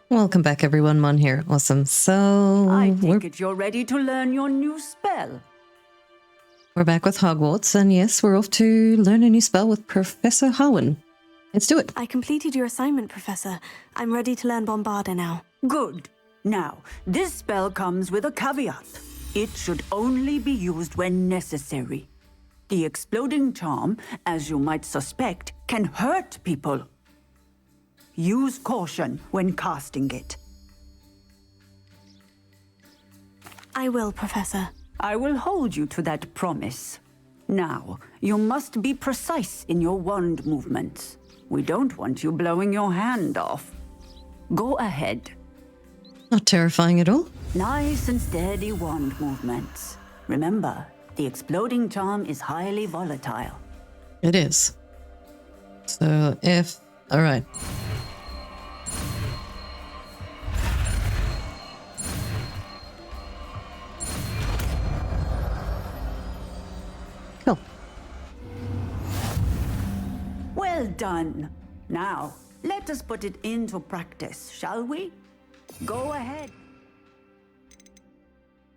Welcome back, everyone. Mon here. Awesome. So I take it you're ready to learn your new spell. we're back with Hogwarts, and yes, we're off to learn a new spell with Professor Howen. Let's do it. I completed your assignment, Professor. I'm ready to learn Bombarda now. Good. Now, this spell comes with a caveat. It should only be used when necessary. The exploding charm, as you might suspect, can hurt people. Use caution when casting it. I will, Professor. I will hold you to that promise. Now, you must be precise in your wand movements. We don't want you blowing your hand off. Go ahead. Not terrifying at all. Nice and steady wand movements. Remember, the exploding charm is highly volatile. It is. So if... All right. Cool. Well done. Now, let us put it into practice, shall we? Go ahead.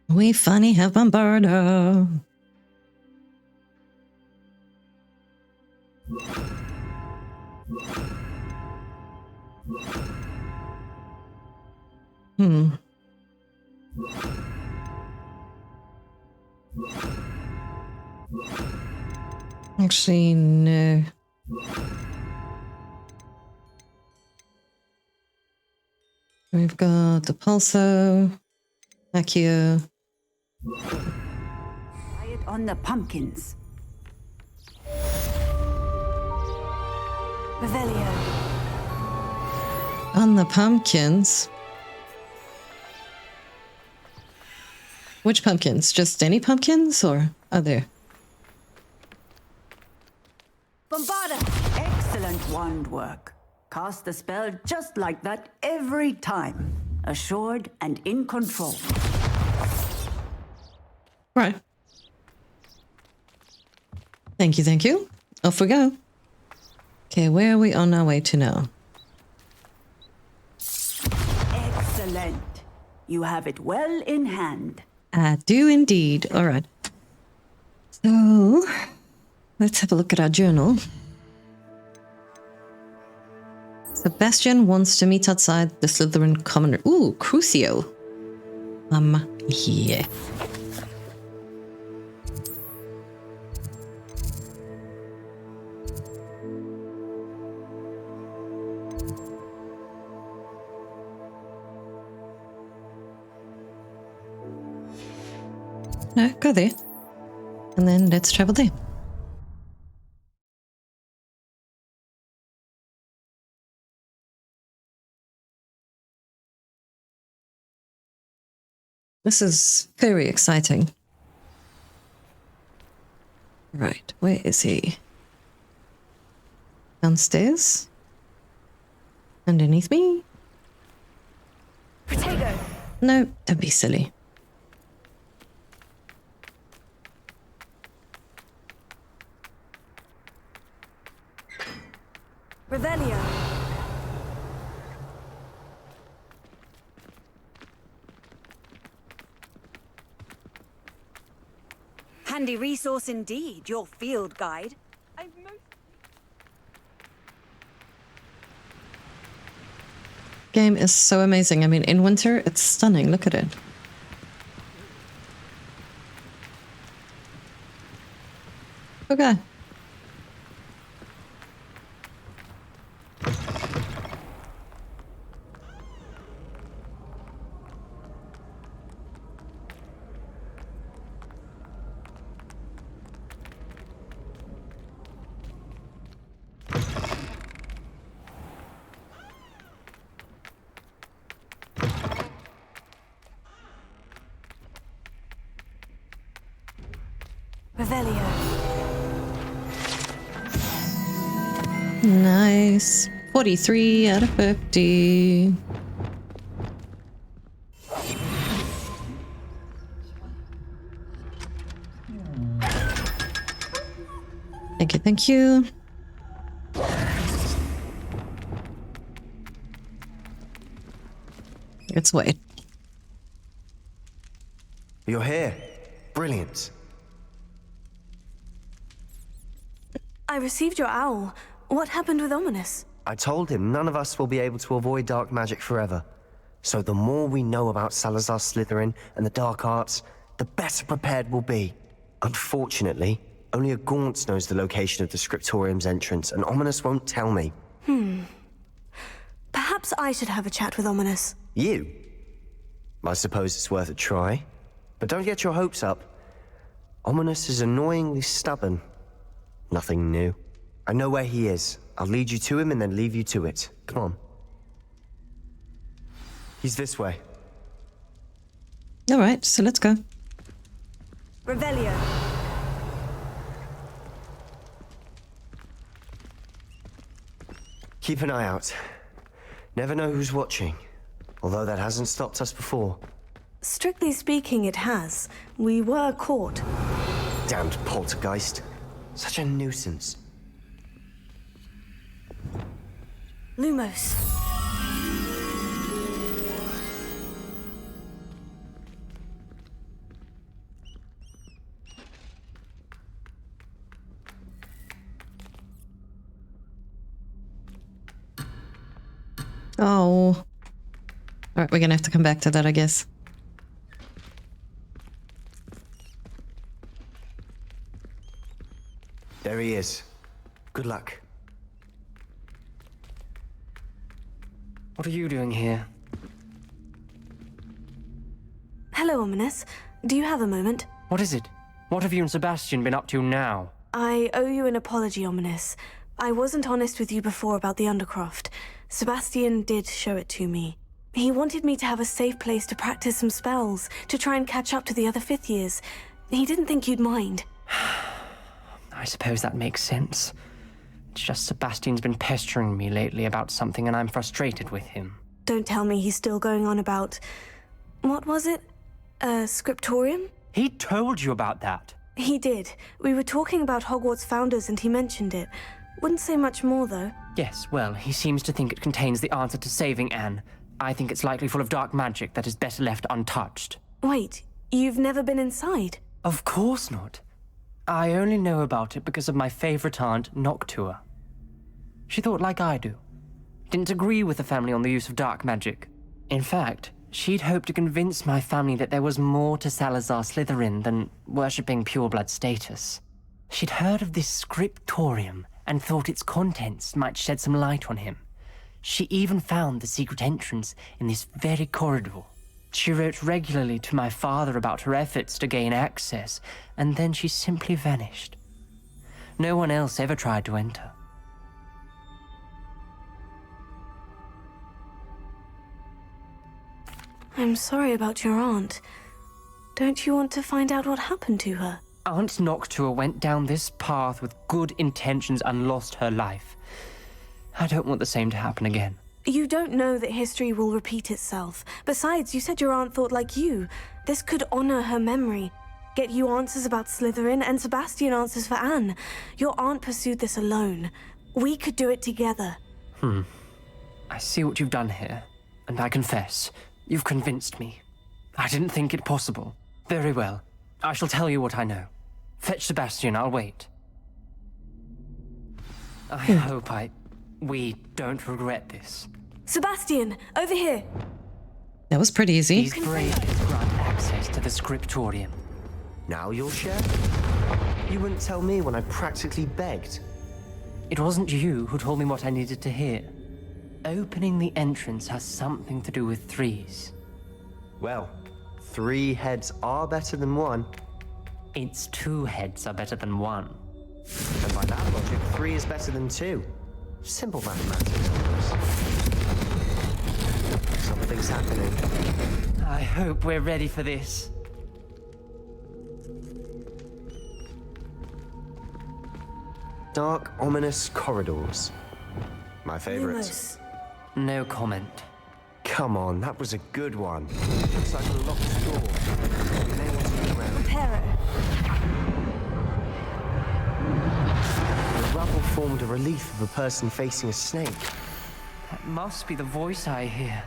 We finally have Bombarda. Actually, no. We've got the Pulso, Accio. Try it on the pumpkins. Revelio. On the pumpkins. Which pumpkins? Just any pumpkins, or are there? Bombarda! Excellent wand work. Cast the spell just like that every time. Assured and in control. Right. Thank you, thank you. Off we go. Okay, where are we on our way to now? Excellent. You have it well in hand. I do indeed. All right. So, let's have a look at our journal. Sebastian wants to meet outside the Slytherin Common... Ooh, Crucio. Yeah. No, go there. And then let's travel there. This is very exciting. Right, where is he? Downstairs? Underneath me? Protego. No, don't be silly. Revelio. Handy resource indeed, your field guide. Game is so amazing. I mean, in winter, it's stunning. Look at it. Okay. Revelio. Nice. 43 out of 50. Thank you, thank you. Let's wait. You're here. Brilliant. I received your owl. What happened with Ominous? I told him none of us will be able to avoid dark magic forever. So the more we know about Salazar Slytherin and the dark arts, the better prepared we'll be. Unfortunately, only a Gaunt knows the location of the Scriptorium's entrance, and Ominous won't tell me. Perhaps I should have a chat with Ominous. You? I suppose it's worth a try. But don't get your hopes up. Ominous is annoyingly stubborn. Nothing new. I know where he is. I'll lead you to him and then leave you to it. Come on. He's this way. All right, so let's go. Revelio. Keep an eye out. Never know who's watching. Although that hasn't stopped us before. Strictly speaking, it has. We were caught. Damned poltergeist. Such a nuisance. Lumos. Oh. All right, we're gonna have to come back to that, I guess. There he is. Good luck. What are you doing here? Hello, Ominous. Do you have a moment? What is it? What have you and Sebastian been up to now? I owe you an apology, Ominous. I wasn't honest with you before about the Undercroft. Sebastian did show it to me. He wanted me to have a safe place to practice some spells, to try and catch up to the other fifth years. He didn't think you'd mind. I suppose that makes sense. It's just Sebastian's been pestering me lately about something and I'm frustrated with him. Don't tell me he's still going on about... What was it? Scriptorium? He told you about that? He did. We were talking about Hogwarts founders and he mentioned it. Wouldn't say much more, though. Yes, well, he seems to think it contains the answer to saving Anne. I think it's likely full of dark magic that is better left untouched. Wait, you've never been inside? Of course not. I only know about it because of my favorite aunt, Noctua. She thought like I do. Didn't agree with the family on the use of dark magic. In fact, she'd hoped to convince my family that there was more to Salazar Slytherin than worshipping pureblood status. She'd heard of this scriptorium and thought its contents might shed some light on him. She even found the secret entrance in this very corridor. She wrote regularly to my father about her efforts to gain access, and then she simply vanished. No one else ever tried to enter. I'm sorry about your aunt. Don't you want to find out what happened to her? Aunt Noctua went down this path with good intentions and lost her life. I don't want the same to happen again. You don't know that history will repeat itself. Besides, you said your aunt thought like you. This could honor her memory. Get you answers about Slytherin and Sebastian answers for Anne. Your aunt pursued this alone. We could do it together. I see what you've done here, and I confess, you've convinced me. I didn't think it possible. Very well. I shall tell you what I know. Fetch Sebastian, I'll wait. I hope we don't regret this. Sebastian, over here! That was pretty easy. These bracelets grant access to the scriptorium. Now you'll share? You wouldn't tell me when I practically begged. It wasn't you who told me what I needed to hear. Opening the entrance has something to do with threes. Well, 3 heads are better than 1. It's 2 heads are better than 1. And by that logic, 3 is better than 2. Simple mathematics. Something's happening. I hope we're ready for this. Dark, ominous corridors. My favorite. Lumos. No comment. Come on, that was a good one. Looks like a locked door. Nailed to the ground. Pero. The rubble formed a relief of a person facing a snake. That must be the voice I hear.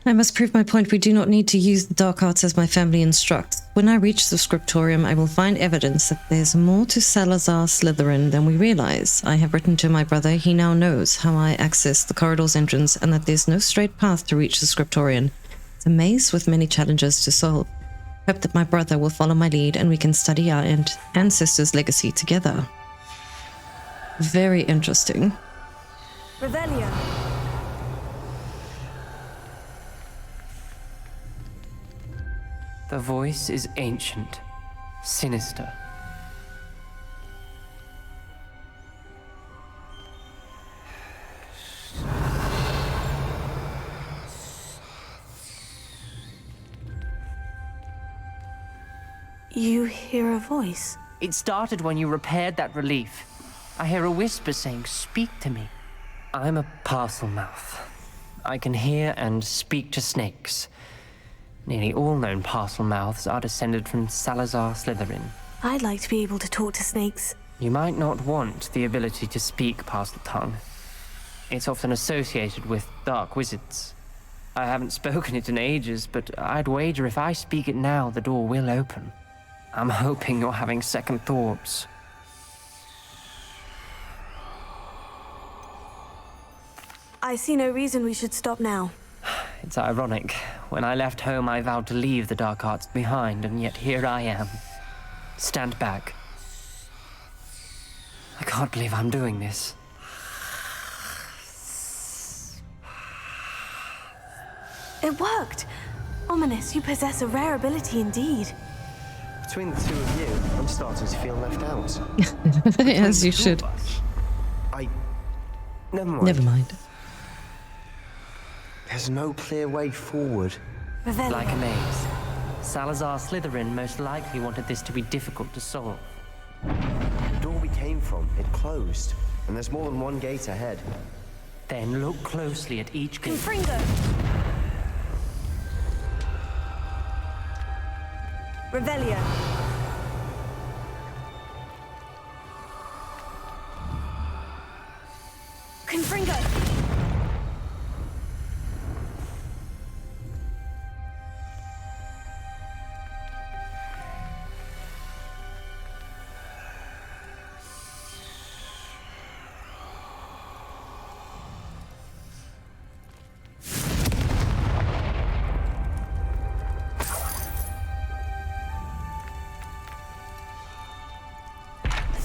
I must prove my point. We do not need to use the dark arts as my family instructs. When I reach the scriptorium, I will find evidence that there's more to Salazar Slytherin than we realize. I have written to my brother. He now knows how I access the corridor's entrance and that there's no straight path to reach the scriptorium. It's a maze with many challenges to solve. Hope that my brother will follow my lead and we can study our ancestors' legacy together. Very interesting. Revelio. The voice is ancient, sinister. You hear a voice? It started when you repaired that relief. I hear a whisper saying, "Speak to me." I'm a parcel mouth. I can hear and speak to snakes. Nearly all known parcel mouths are descended from Salazar Slytherin. I'd like to be able to talk to snakes. You might not want the ability to speak parcel tongue. It's often associated with dark wizards. I haven't spoken it in ages, but I'd wager if I speak it now, the door will open. I'm hoping you're having second thoughts. I see no reason we should stop now. It's ironic. When I left home, I vowed to leave the dark arts behind, and yet here I am. Stand back. I can't believe I'm doing this. It worked! Ominous, you possess a rare ability indeed. Between the two of you, I'm starting to feel left out. As you should. Never mind. Never mind. There's no clear way forward. Revelio. Like a maze. Salazar Slytherin most likely wanted this to be difficult to solve. The door we came from, it closed. And there's more than one gate ahead. Then look closely at each gate. Confringo! Revelio. Confringo!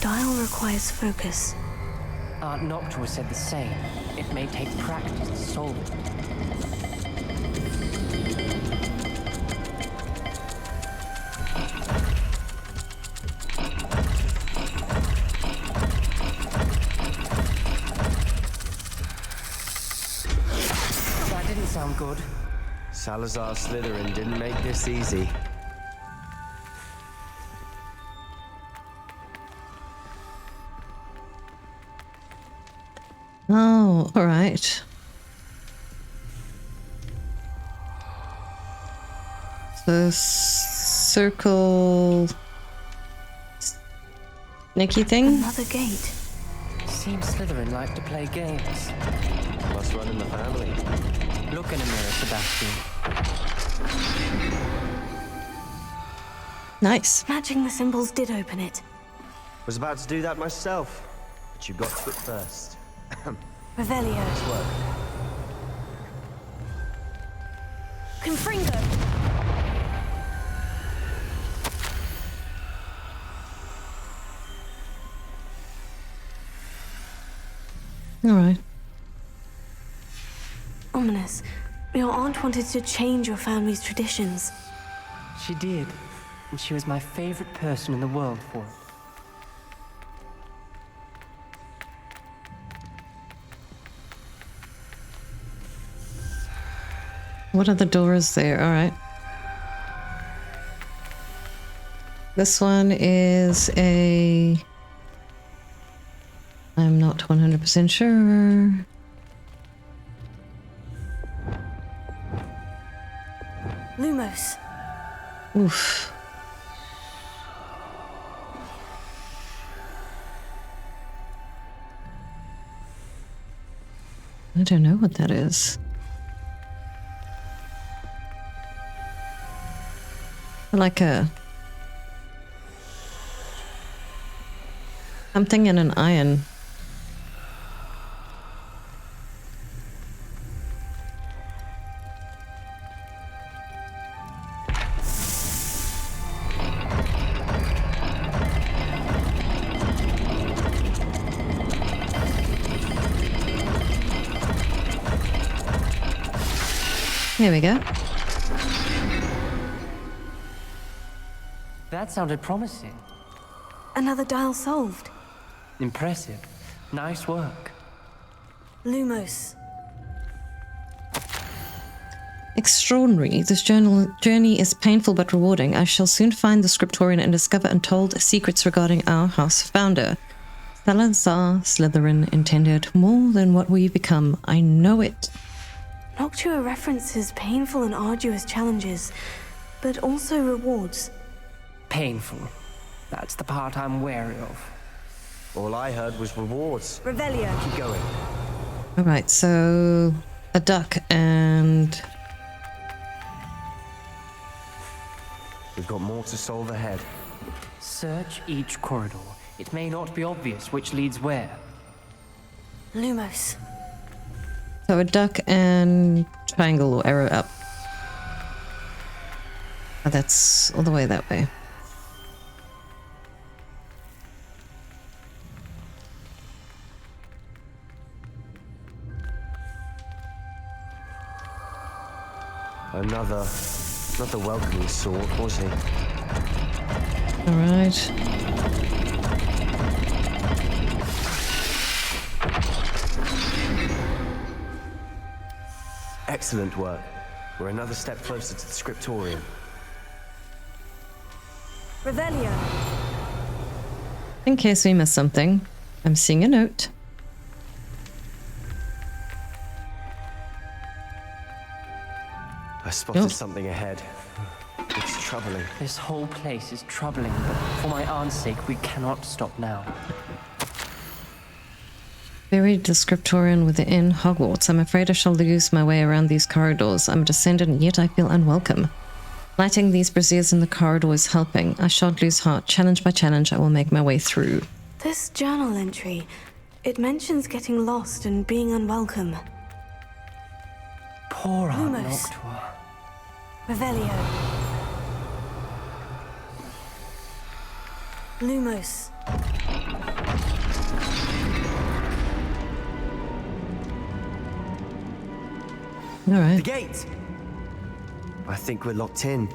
Dial requires focus. Aunt Noctua said the same. It may take practice to solve it. That didn't sound good. Salazar Slytherin didn't make this easy. Oh, all right. The circle snaky thing. Another gate. Seems Slytherin like to play games. Must run in the family. Look in a mirror, Sebastian. Nice. Matching the symbols did open it. Was about to do that myself, but you got to it first. Revelio. Nice work. Confringo. All right. Ominous. Your aunt wanted to change your family's traditions. She did, and she was my favorite person in the world for it. What other door is there? All right. This one is a... I'm not 100% sure. Lumos. Oof. I don't know what that is. Like a something in an iron. Here we go. That sounded promising. Another dial solved. Impressive. Nice work. Lumos. Extraordinary. This journey is painful but rewarding. I shall soon find the scriptorium and discover untold secrets regarding our house founder. Salazar Slytherin intended more than what we've become. I know it. Noctua references painful and arduous challenges, but also rewards. Painful. That's the part I'm wary of. All I heard was rewards. Revelio. Keep going. All right, so a duck and... We've got more to solve ahead. Search each corridor. It may not be obvious which leads where. Lumos. So a duck and triangle or arrow up. Oh, that's all the way that way. Another welcoming sword, was he? All right. Excellent work. We're another step closer to the scriptorium. Revelio. In case we miss something, I'm seeing a note. I spotted Oh. something ahead. It's troubling. This whole place is troubling, but for my aunt's sake, we cannot stop now. Buried the scriptorium within Hogwarts. I'm afraid I shall lose my way around these corridors. I'm a descendant, yet I feel unwelcome. Lighting these braziers in the corridor is helping. I shan't lose heart. Challenge by challenge, I will make my way through. This journal entry, it mentions getting lost and being unwelcome. Poor Aunt Lumos. Noctua. Revelio. Lumos. All The right. gate! I think we're locked in.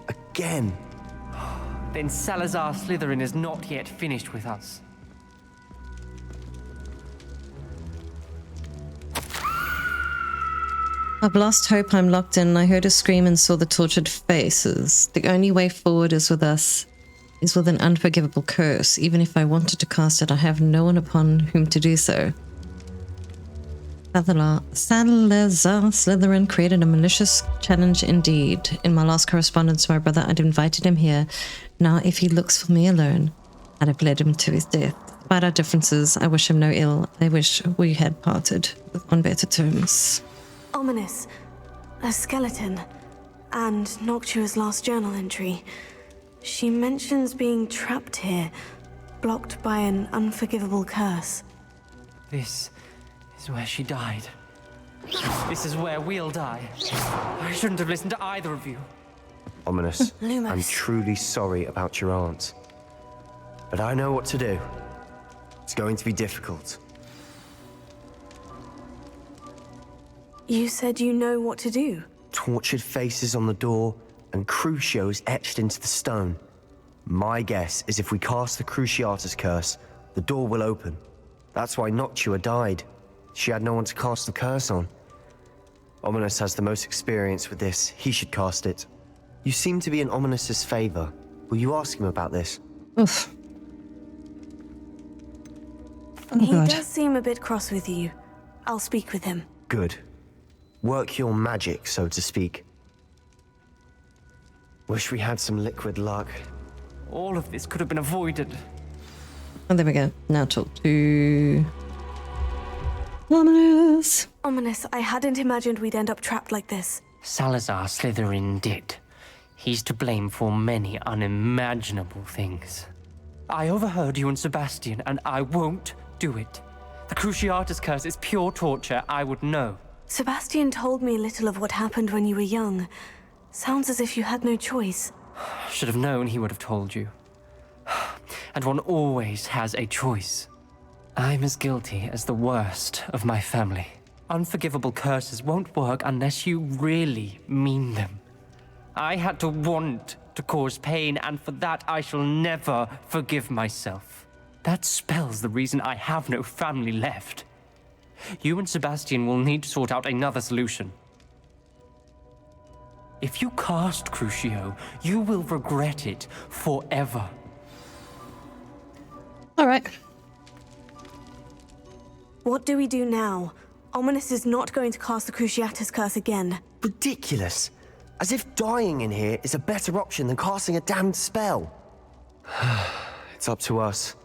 Again. Then Salazar Slytherin is not yet finished with us. I've lost hope. I'm locked in. I heard a scream and saw the tortured faces. The only way forward is with us, is with an unforgivable curse. Even if I wanted to cast it, I have no one upon whom to do so. Salazar Slytherin created a malicious challenge indeed. In my last correspondence to my brother, I'd invited him here. Now, if he looks for me alone, I'd have led him to his death. Despite our differences, I wish him no ill. I wish we had parted on better terms. Ominous. A skeleton. And Noctua's last journal entry. She mentions being trapped here, blocked by an unforgivable curse. This is where she died. This is where we'll die. I shouldn't have listened to either of you. Ominous. Lumos. I'm truly sorry about your aunt. But I know what to do. It's going to be difficult. You said you know what to do. Tortured faces on the door and Crucios etched into the stone. My guess is if we cast the Cruciatus curse, the door will open. That's why Noctua died. She had no one to cast the curse on. Ominous has the most experience with this. He should cast it. You seem to be in Ominous's favor. Will you ask him about this? Oof. Oh, He God. does seem a bit cross with you. I'll speak with him. Good. Work your magic, so to speak. Wish we had some liquid luck. All of this could have been avoided. Oh, there we go. Now talk to... Ominous. Ominous, I hadn't imagined we'd end up trapped like this. Salazar Slytherin did. He's to blame for many unimaginable things. I overheard you and Sebastian, and I won't do it. The Cruciatus curse is pure torture, I would know. Sebastian told me a little of what happened when you were young. Sounds as if you had no choice. Should have known he would have told you. And one always has a choice. I'm as guilty as the worst of my family. Unforgivable curses won't work unless you really mean them. I had to want to cause pain, and for that I shall never forgive myself. That spell's the reason I have no family left. You and Sebastian will need to sort out another solution. If you cast Crucio, you will regret it forever. All right. What do we do now? Ominous is not going to cast the Cruciatus curse again. Ridiculous. As if dying in here is a better option than casting a damned spell. It's up to us.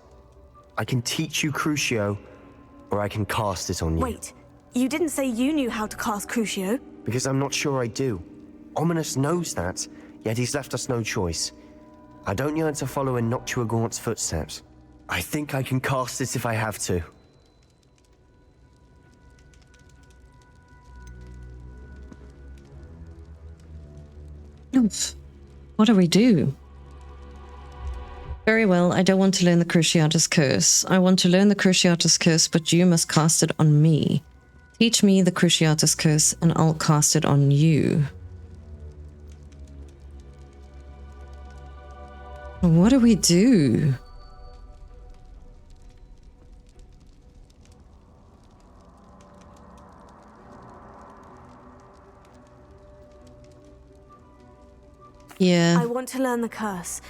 I can teach you Crucio, or I can cast it on you. Wait, you didn't say you knew how to cast Crucio? Because I'm not sure I do. Ominous knows that, yet he's left us no choice. I don't yearn to follow in Noctua Gaunt's footsteps. I think I can cast it if I have to. Oof. What do we do? Very well, I don't want to learn the Cruciatus curse. I want to learn the Cruciatus curse, but you must cast it on me. Teach me the Cruciatus curse, and I'll cast it on you. What do we do? Yeah. I want to learn the curse,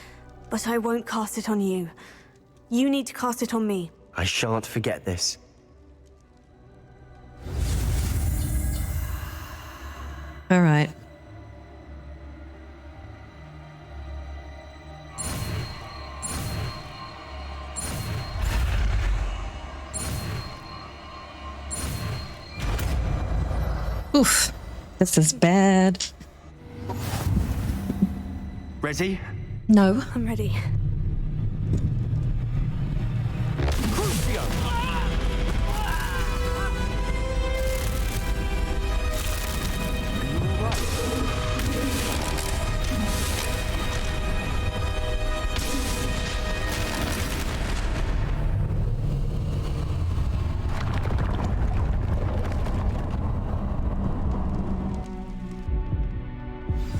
but I won't cast it on you. You need to cast it on me. I shan't forget this. All right. Oof. This is bad. Ready? No. I'm ready.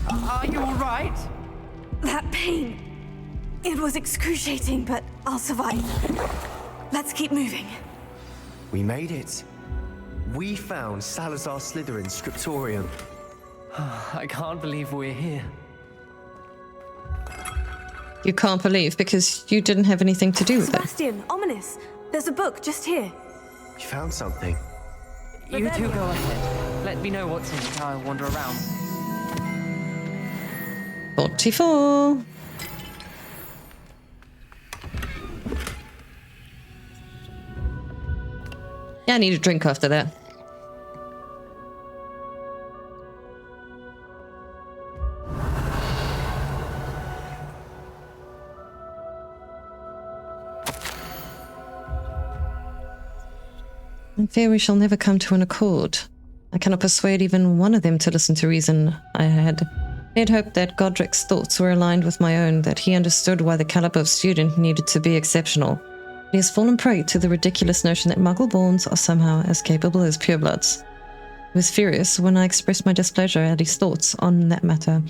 Are you all right? That pain. It was excruciating, but I'll survive. Let's keep moving. We made it. We found Salazar Slytherin's scriptorium. I can't believe we're here. You can't believe because you didn't have anything to do with it. Sebastian, Ominous. There's a book just here. You found something. You two go ahead. Let me know what's in it. I'll wander around. 44. Yeah, I need a drink after that. I fear we shall never come to an accord. I cannot persuade even one of them to listen to reason. I had hoped that Godric's thoughts were aligned with my own, that he understood why the caliber of student needed to be exceptional. He has fallen prey to the ridiculous notion that Muggle-borns are somehow as capable as purebloods. He was furious when I expressed my displeasure at his thoughts on that matter.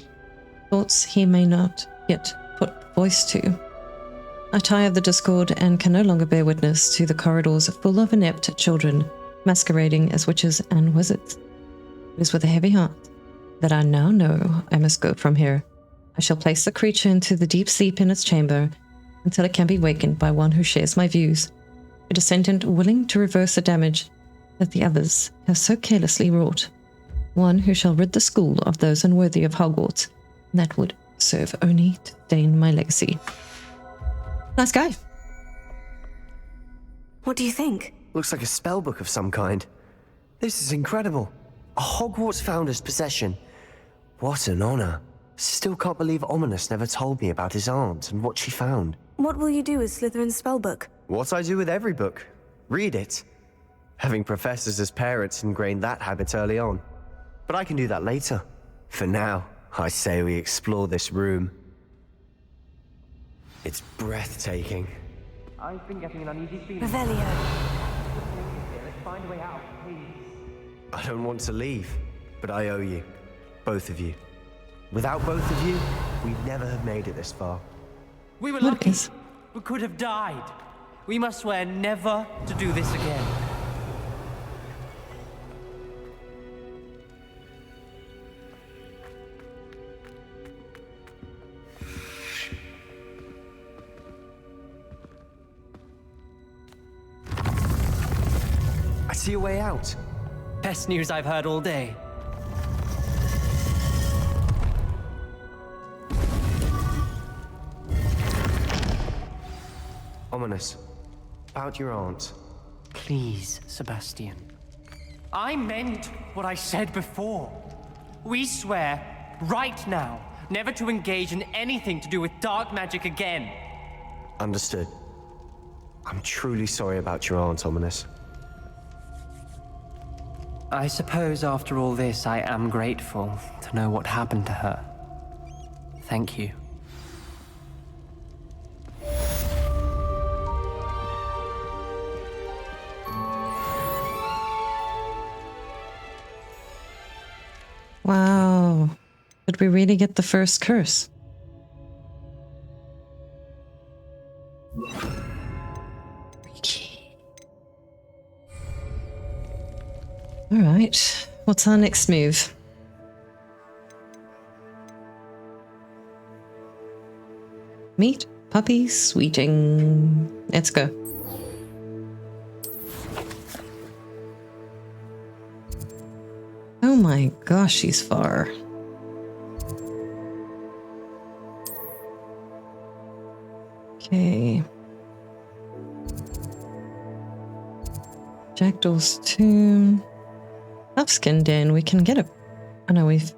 Thoughts he may not yet put voice to. I tire of the discord and can no longer bear witness to the corridors full of inept children masquerading as witches and wizards. It is with a heavy heart that I now know I must go from here. I shall place the creature into the deep sleep in its chamber until it can be wakened by one who shares my views, a descendant willing to reverse the damage that the others have so carelessly wrought, one who shall rid the school of those unworthy of Hogwarts, and that would serve only to stain my legacy. Nice guy. What do you think? Looks like a spellbook of some kind. This is incredible. A Hogwarts founder's possession. What an honor. Still can't believe Ominous never told me about his aunt and what she found. What will you do with Slytherin's spellbook? What I do with every book. Read it. Having professors as parents ingrained that habit early on. But I can do that later. For now, I say we explore this room. It's breathtaking. I've been getting an uneasy feeling. Revelio. Let's find a way out, please. I don't want to leave, but I owe you. Both of you. Without both of you, we'd never have made it this far. We were lucky. Lucas. We could have died. We must swear never to do this again. I see a way out. Best news I've heard all day. Ominous. About your aunt. Please, Sebastian. I meant what I said before. We swear, right now, never to engage in anything to do with dark magic again. Understood. I'm truly sorry about your aunt, Ominous. I suppose after all this, I am grateful to know what happened to her. Thank you. Wow. Did we really get the first curse? Freaky. All right. What's our next move? Meat, puppy, sweeting. Let's go. Oh my gosh, she's far. Okay. Jackdaw's tomb. Upskin Den, we can get it. Oh no, we've...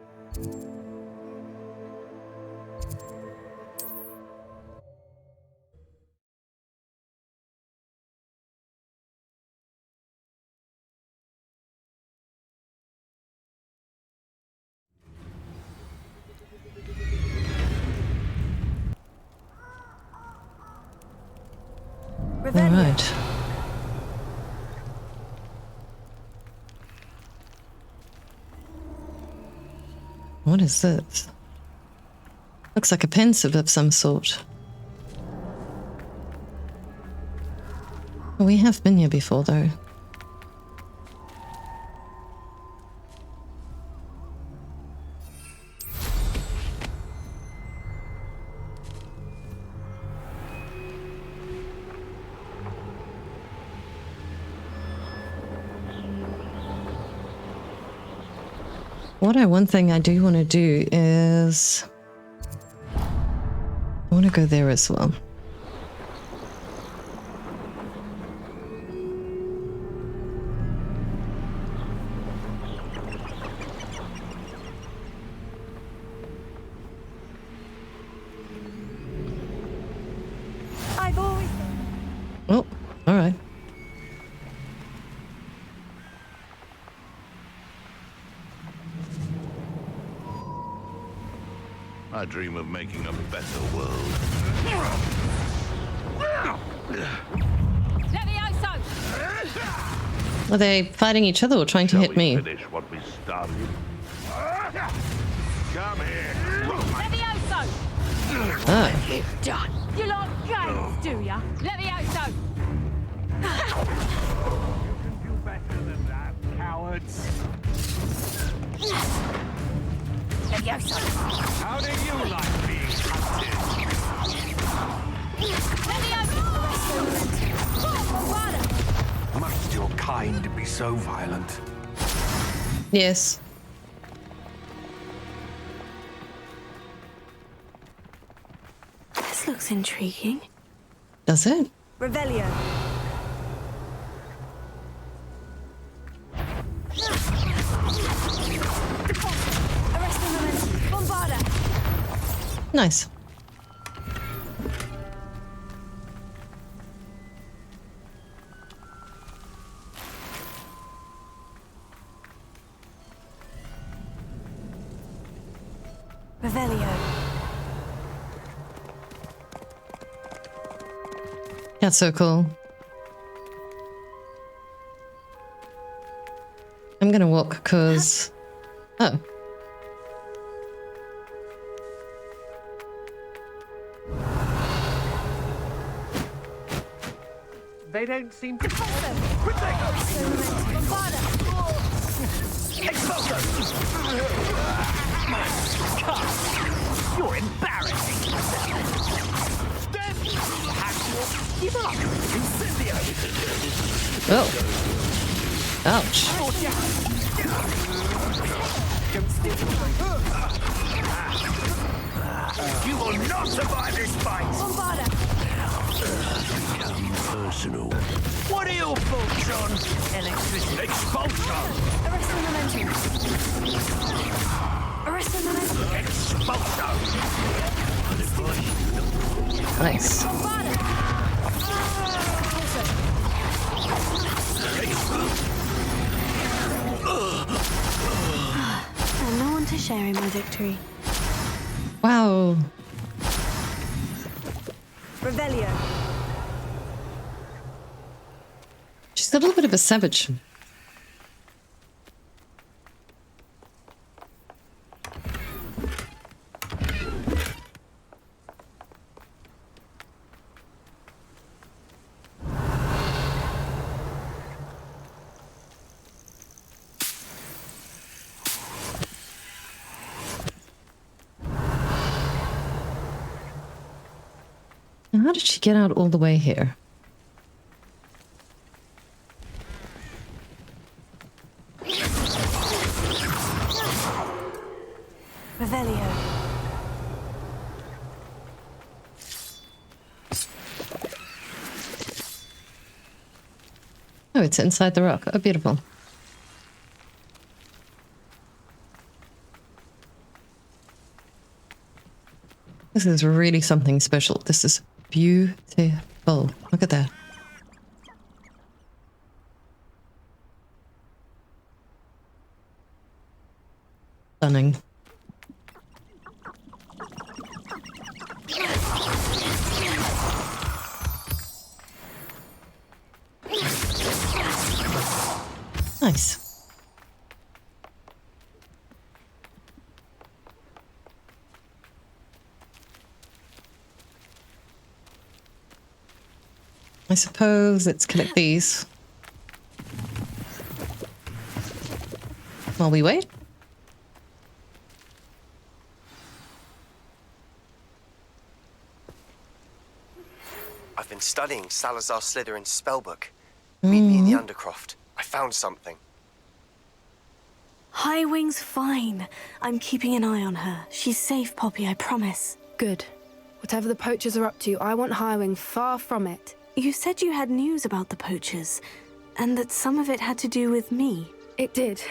All right. What is this? Looks like a pensive of some sort. We have been here before, though. One thing I do want to do is... I want to go there as well. I've always... Oh, all right. I dream of making a better world. Are they fighting each other or trying to Shall hit we me? finish what we started? Come here. Ah, Done. You like games, do ya? Levioso! You can do better than that, cowards. Levioso! How do you like being hunted? Levioso! Must your kind be so violent? yes. This looks intriguing. Does it? Revelio. Arresting momentum. Bombarda. Nice. Revelio. That's so cool. I'm gonna walk because... Oh. They don't seem to... You're embarrassing yourself. Then you'll have to give up. Incendio. Oh. Ouch. You will not survive this fight. Personal. What are your thoughts on electricity? Expulsion. Expulsion. Nice. And no one to share in my victory. Wow. Revelio. She's a little bit of a savage. Now, how did she get out all the way here? Revelio. Oh, it's inside the rock. Oh, beautiful. This is really something special. This is beautiful. Look at that. Stunning. Nice. I suppose let's collect these while we wait. I've been studying Salazar Slytherin's spellbook. Meet me in the Undercroft. I found something. Highwing's fine. I'm keeping an eye on her. She's safe, Poppy, I promise. Good. Whatever the poachers are up to, I want Highwing far from it. You said you had news about the poachers, and that some of it had to do with me. It did.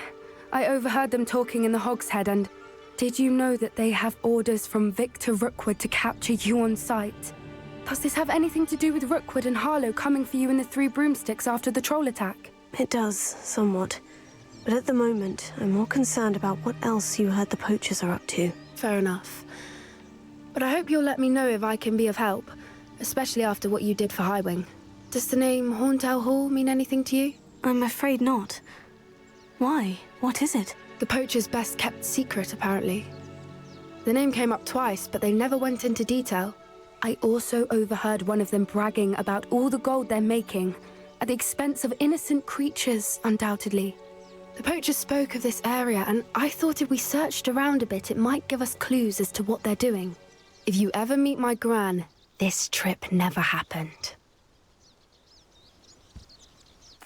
I overheard them talking in the Hogshead, and did you know that they have orders from Victor Rookwood to capture you on sight? Does this have anything to do with Rookwood and Harlow coming for you in the Three Broomsticks after the troll attack? It does, somewhat. But at the moment, I'm more concerned about what else you heard the poachers are up to. Fair enough. But I hope you'll let me know if I can be of help, especially after what you did for Highwing. Does the name Horntail Hall mean anything to you? I'm afraid not. Why? What is it? The poachers' best kept secret, apparently. The name came up twice, but they never went into detail. I also overheard one of them bragging about all the gold they're making, at the expense of innocent creatures, undoubtedly. The poachers spoke of this area, and I thought if we searched around a bit, it might give us clues as to what they're doing. If you ever meet my gran, this trip never happened.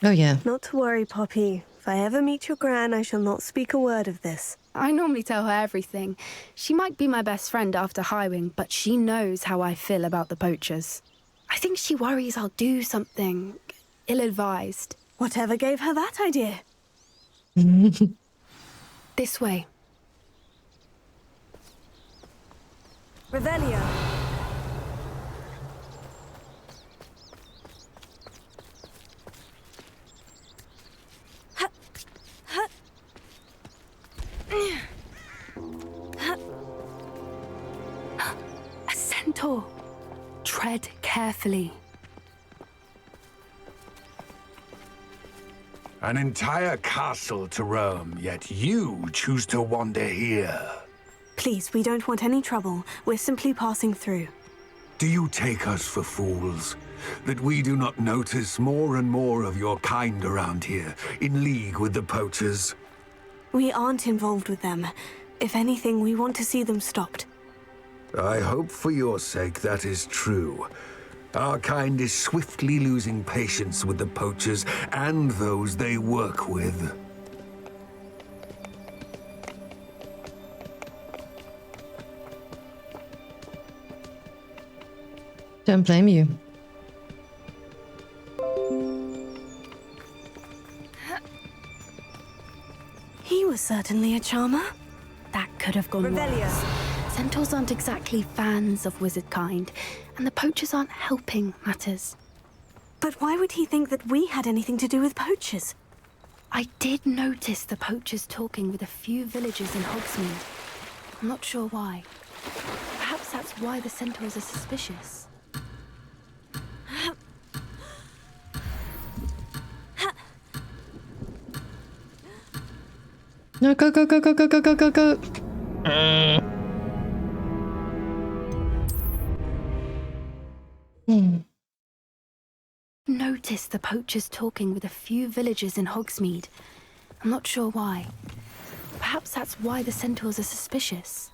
Oh, yeah. Not to worry, Poppy. If I ever meet your gran, I shall not speak a word of this. I normally tell her everything. She might be my best friend after Highwing, but she knows how I feel about the poachers. I think she worries I'll do something ill-advised. Whatever gave her that idea? This way. Revelio. A centaur. Tread carefully. An entire castle to roam, yet you choose to wander here. Please, we don't want any trouble. We're simply passing through. Do you take us for fools? That we do not notice more and more of your kind around here, in league with the poachers? We aren't involved with them. If anything, we want to see them stopped. I hope for your sake that is true. Our kind is swiftly losing patience with the poachers and those they work with. Don't blame you. He was certainly a charmer. That could have gone Revelio. worse. Centaurs aren't exactly fans of wizard kind, and the poachers aren't helping matters. But why would he think that we had anything to do with poachers? I did notice the poachers talking with a few villagers in Hogsmeade. I'm not sure why. Perhaps that's why the centaurs are suspicious. No, go, go, go, go, go, go, go, go, go. Noticed the poachers talking with a few villagers in Hogsmeade. I'm not sure why. Perhaps that's why the centaurs are suspicious.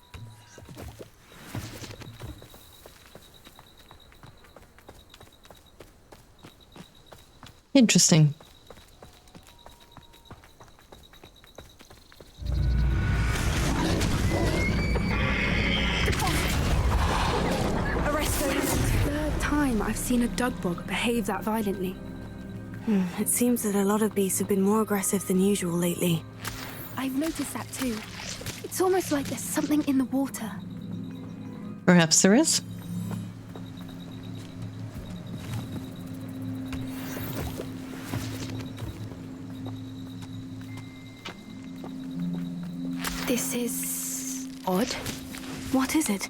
Interesting. Third time I've seen a dugbog behave that violently. It seems that a lot of beasts have been more aggressive than usual lately. I've noticed that too. It's almost like there's something in the water. Perhaps there is. This is odd. What is it?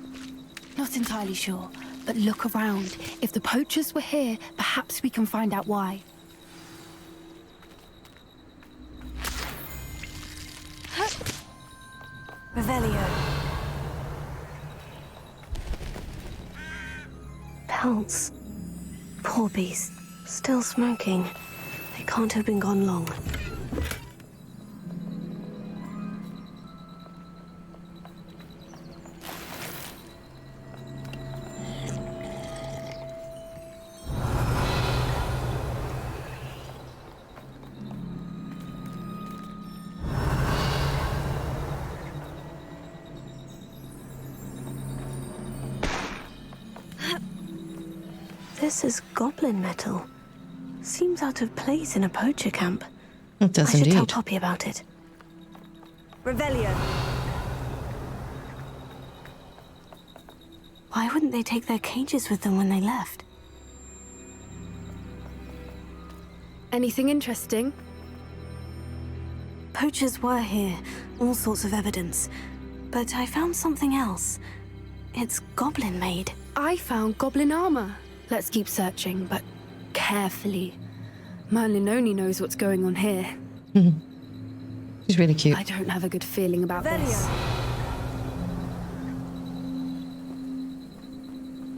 Not entirely sure, but look around. If the poachers were here, perhaps we can find out why. Revelio. Pelts. Poor beast. Still smoking. They can't have been gone long. This is goblin metal. Seems out of place in a poacher camp. It does I should tell indeed. Poppy about it. Revelio. Why wouldn't they take their cages with them when they left? Anything interesting? Poachers were here, all sorts of evidence. But I found something else. It's goblin made. I found goblin armor. Let's keep searching, but carefully. Merlin only knows what's going on here. She's really cute. I don't have a good feeling about this.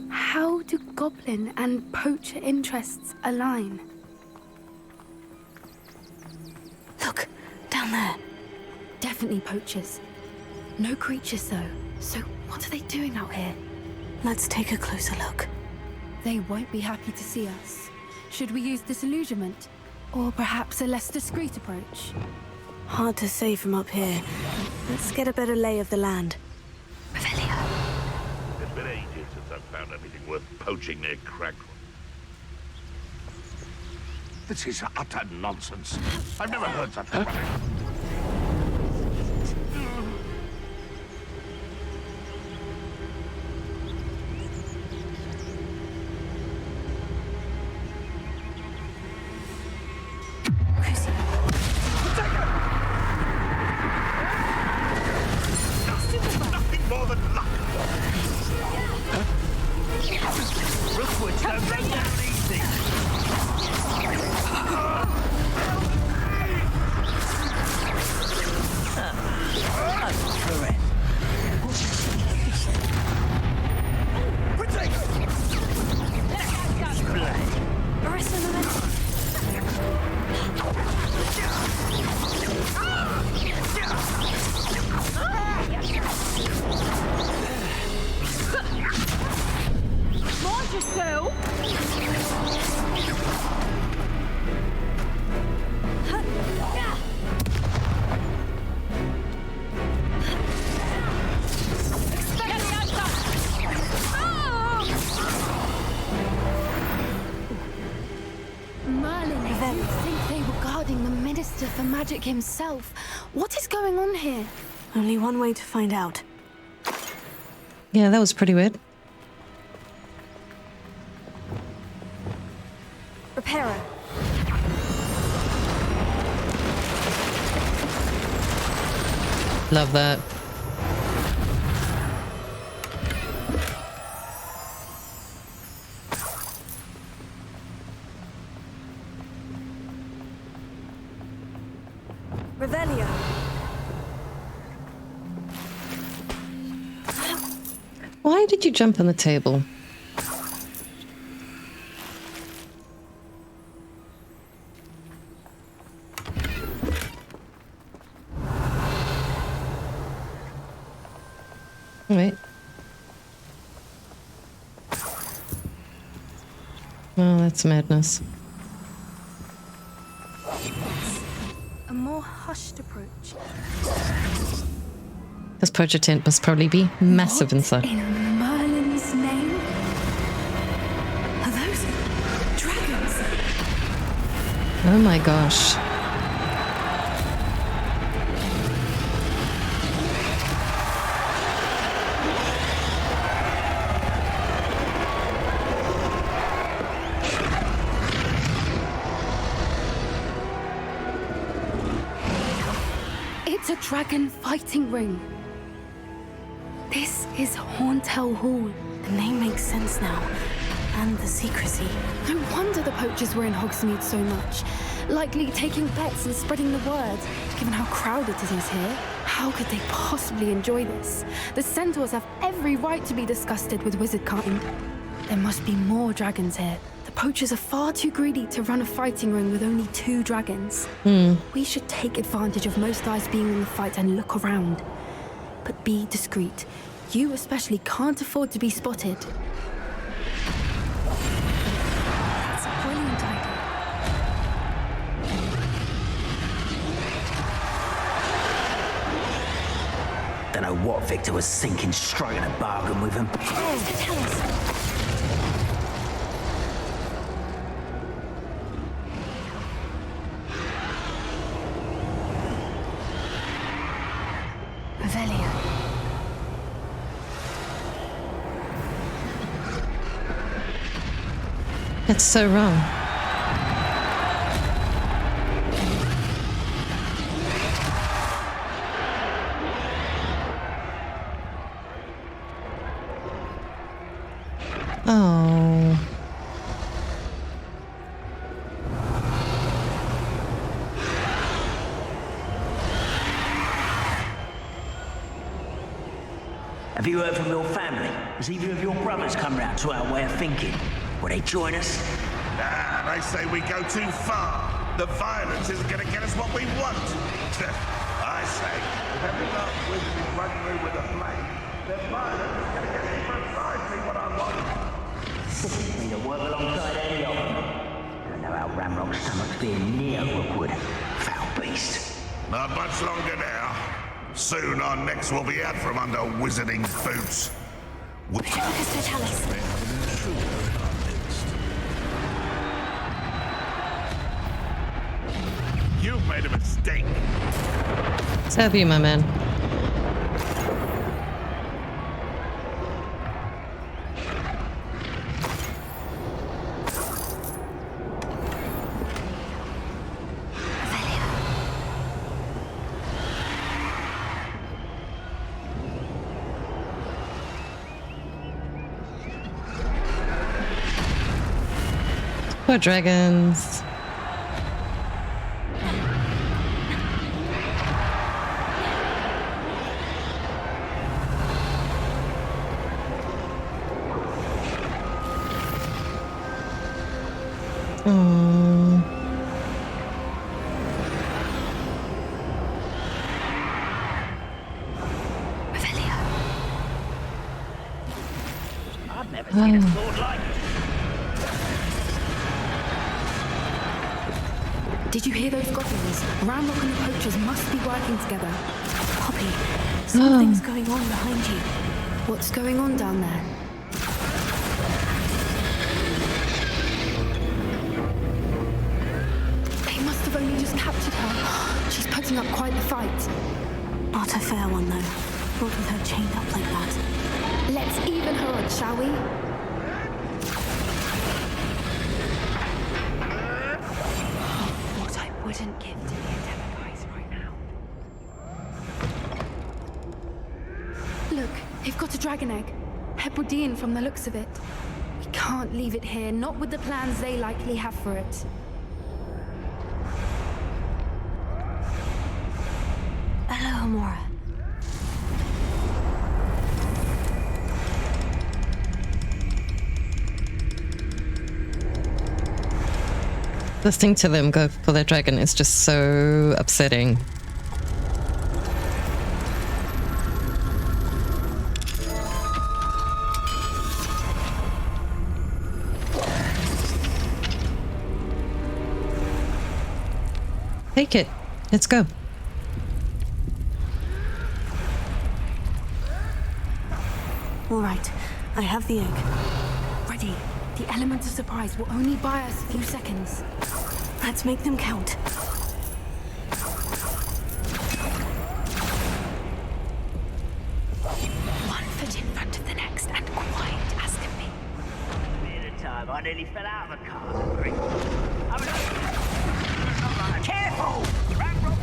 How do goblin and poacher interests align? Look, down there. Definitely poachers. No creatures, though. So what are they doing out here? Let's take a closer look. They won't be happy to see us. Should we use disillusionment? Or perhaps a less discreet approach? Hard to say from up here. Let's get a better lay of the land. Revelio. It's been ages since I've found anything worth poaching near Crackle. This is utter nonsense. I've never heard such a thing. magic himself. What is going on here? Only one way to find out. Yeah, that was pretty weird. Repairer. Love that. Revelio. Why did you jump on the table? Wait. Oh, that's madness. A more hushed approach. This poacher tent must probably be massive inside. In Merlin's name? Are those dragons? Oh my gosh. It's a dragon fighting ring. This is Hauntel Hall. The name makes sense now. And the secrecy. No wonder the poachers were in Hogsmeade so much. Likely taking bets and spreading the word. Given how crowded it is here, how could they possibly enjoy this? The centaurs have every right to be disgusted with wizard kind. There must be more dragons here. The poachers are far too greedy to run a fighting ring with only 2 dragons. We should take advantage of most eyes being in the fight and look around. But be discreet. You especially can't afford to be spotted. That's a brilliant idea. Don't know what Victor was thinking, striking a bargain with him. Tell us. Revelio. That's so wrong. Oh. Have you heard from your family? Has either of your brothers come round to our way of thinking? Will they join us? Nah, they say we go too far. The violence isn't going to get us what we want. I say, if every last wizard is run through with a flame, then violence is going to get me precisely what I want. Need to work alongside any of them. I know how Ramrock's stomach's being near Rookwood. Foul beast. Not much longer now. Soon our necks will be out from under wizarding boots. You've made a mistake. Let's have you, my man. Poor dragons. Oh. I've never seen a sword like it. Did you hear those goblins? Ramrock and the poachers must be working together. Poppy, something's going on behind you. What's going on down there? They must have only just captured her. She's putting up quite the fight. Not a fair one, though. Not with her chained up like that. Let's even her odds, shall we? What I wouldn't give to be a Demogorgon right now. Look, they've got a dragon egg. Hebridean from the looks of it. We can't leave it here, not with the plans they likely have for it. Hello, Amora. Listening to them go for their dragon is just so upsetting. Take it. Let's go. All right, I have the egg. Ready. The element of surprise will only buy us a few seconds. Let's make them count. One foot in front of the next and quiet as can be. Bit of time, I nearly fell out of the car. Careful! Ramrock!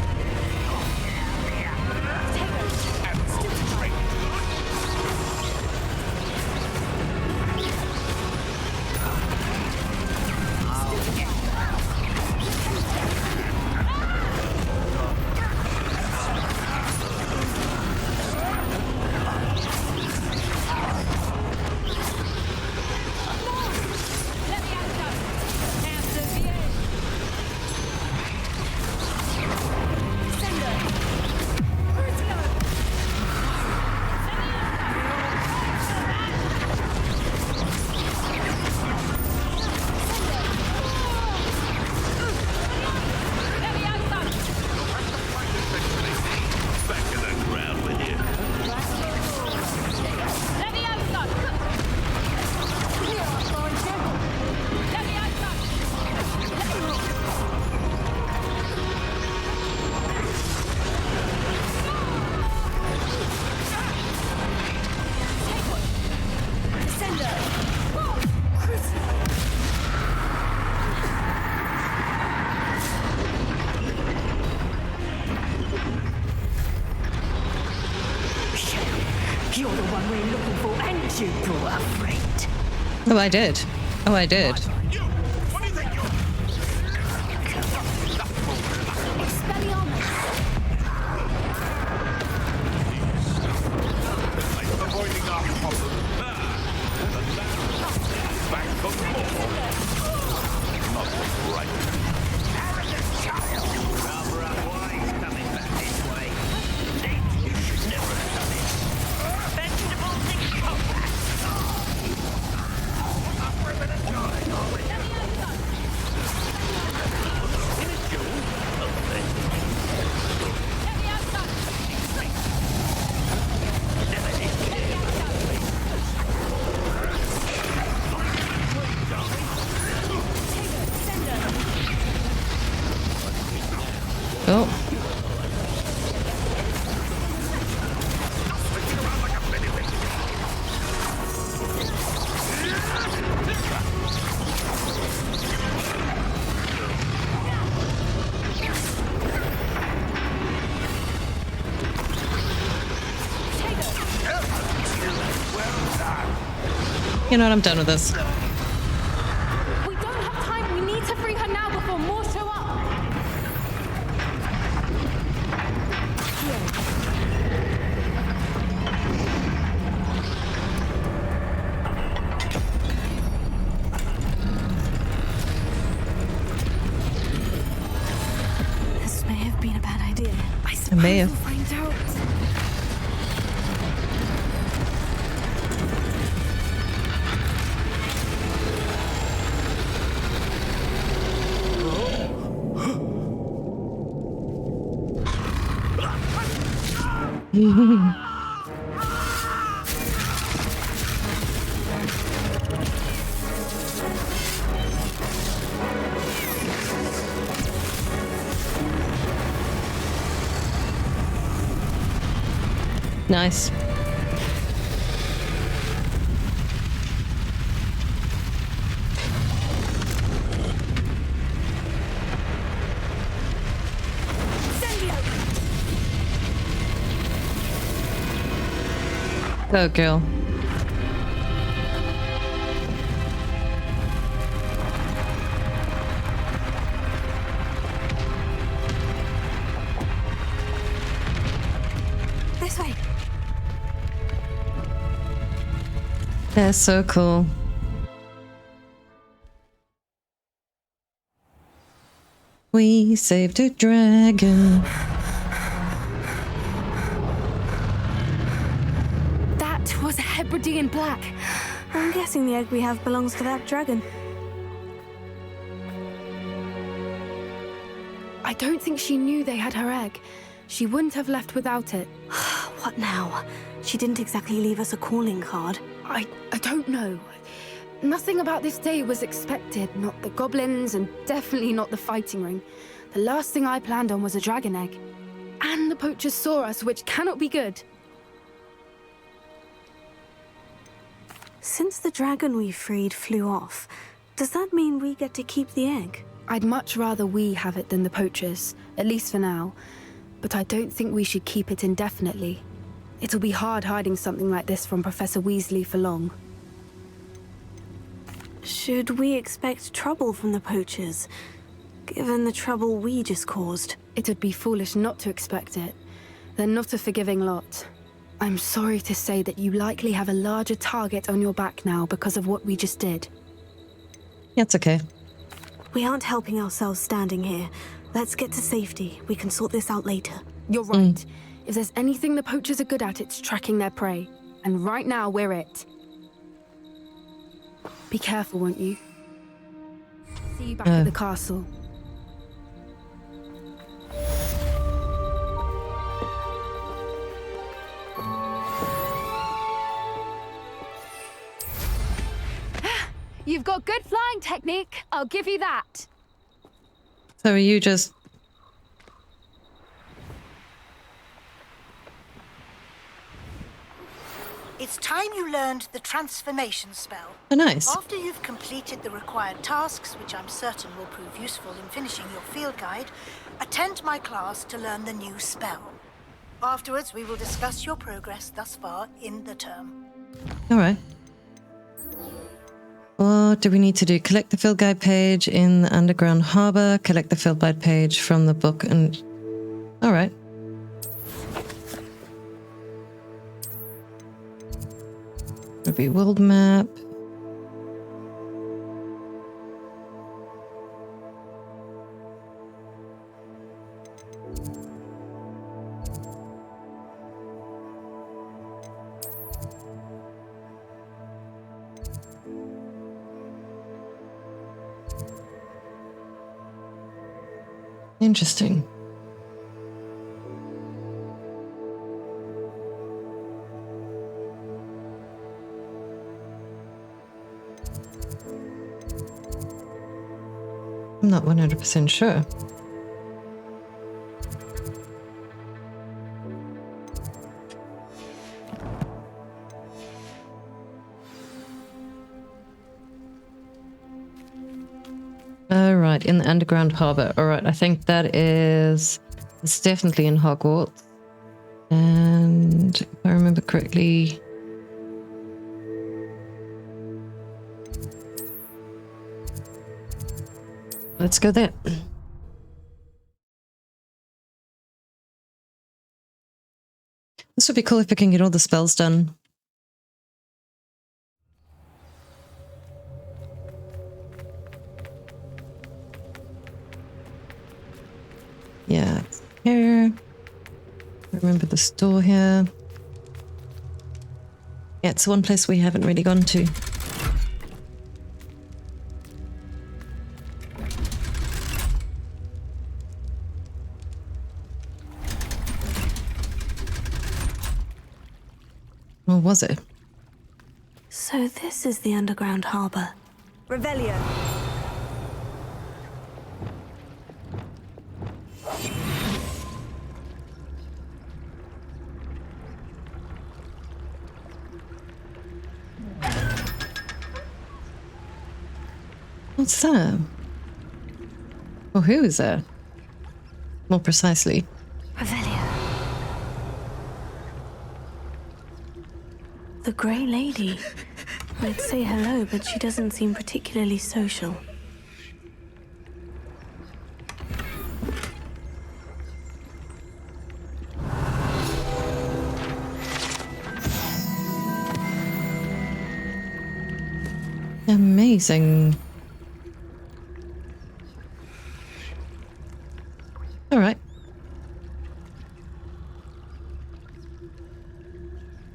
You're the one we're looking for, and you brought a friend. Oh, I did. Oh, I did. Oh. You know what? I'm done with this. We don't have time. We need to free her now before more show up. This may have been a bad idea. I suppose may have. we'll find out. Nice. Go, girl. This way. They're so cool. We saved a dragon. That was a Hebridean black. I'm guessing the egg we have belongs to that dragon. I don't think she knew they had her egg. She wouldn't have left without it. What now? She didn't exactly leave us a calling card. I don't know. Nothing about this day was expected. Not the goblins, and definitely not the fighting ring. The last thing I planned on was a dragon egg. And the poachers saw us, which cannot be good. Since the dragon we freed flew off, does that mean we get to keep the egg? I'd much rather we have it than the poachers, at least for now. But I don't think we should keep it indefinitely. It'll be hard hiding something like this from Professor Weasley for long. Should we expect trouble from the poachers, given the trouble we just caused? It would be foolish not to expect it. They're not a forgiving lot. I'm sorry to say that you likely have a larger target on your back now because of what we just did. Yeah, it's okay. We aren't helping ourselves standing here. Let's get to safety. We can sort this out later. You're right. If there's anything the poachers are good at, it's tracking their prey. And right now, we're it. Be careful, won't you? See you back at the castle. You've got good flying technique. I'll give you that. So are you just... It's time you learned the transformation spell. Oh, nice. After you've completed the required tasks, which I'm certain will prove useful in finishing your field guide, attend my class to learn the new spell. Afterwards, we will discuss your progress thus far in the term. All right. What do we need to do? Collect the field guide page in the underground harbor. Collect the field guide page from the book and... All right. Review world map. Interesting. I'm not 100% sure. All right, in the underground harbor. All right, I think that is... It's definitely in Hogwarts. And if I remember correctly... Let's go there. This would be cool if we can get all the spells done. Yeah, it's here. Remember the store here. Yeah, it's the one place we haven't really gone to. Or was it? So this is the underground harbor. Revelio. What's that? Or who is that? More precisely. Revelio. The Grey Lady. I'd say hello, but she doesn't seem particularly social. Amazing. All right.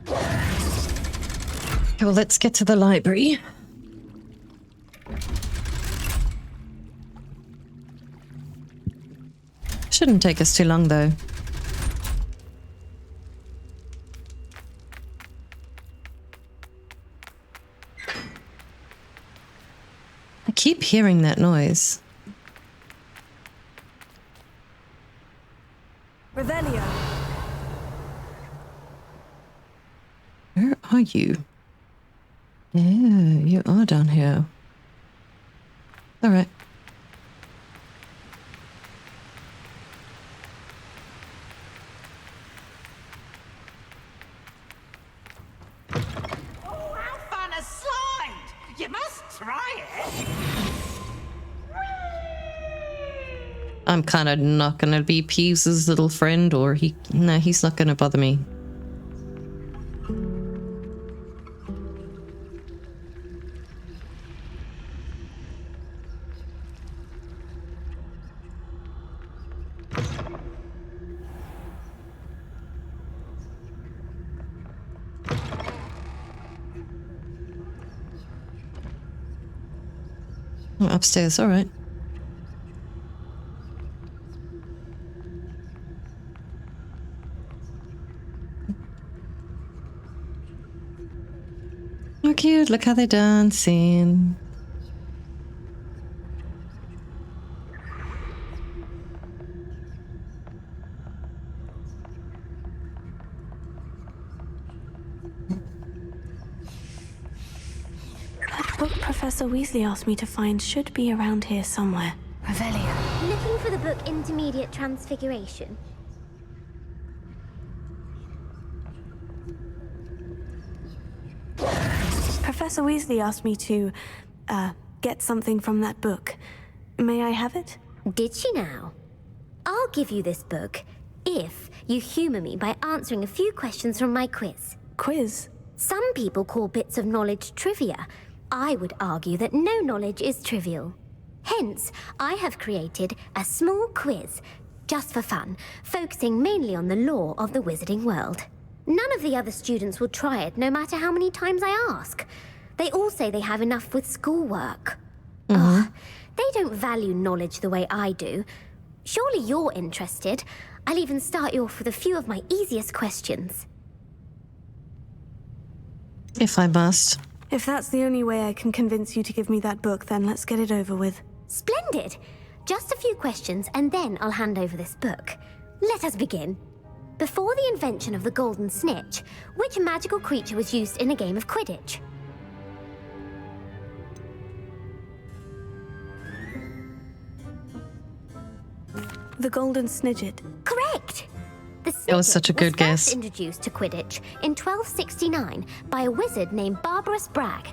Okay, well, let's get to the library. Shouldn't take us too long, though. I keep hearing that noise. Revelio. Where are you? Yeah, you are down here. All right. Oh, how fun a slide! You must try it. I'm kind of not gonna be Peeves' little friend, or he's not gonna bother me. Oh, upstairs, all right. Oh, cute. Look how they're dancing. That book Professor Weasley asked me to find should be around here somewhere. Revelio. Looking for the book Intermediate Transfiguration? Professor Weasley asked me to, get something from that book. May I have it? Did she now? I'll give you this book if you humor me by answering a few questions from my quiz. Quiz? Some people call bits of knowledge trivia. I would argue that no knowledge is trivial. Hence, I have created a small quiz, just for fun, focusing mainly on the lore of the wizarding world. None of the other students will try it, no matter how many times I ask. They all say they have enough with schoolwork. Ugh, they don't value knowledge the way I do. Surely you're interested. I'll even start you off with a few of my easiest questions. If I must. If that's the only way I can convince you to give me that book, then let's get it over with. Splendid! Just a few questions, and then I'll hand over this book. Let us begin. Before the invention of the golden snitch, which magical creature was used in a game of Quidditch? The golden snidget. Correct! The That was such a good guess. First introduced to Quidditch in 1269 by a wizard named Barbarous Bragg.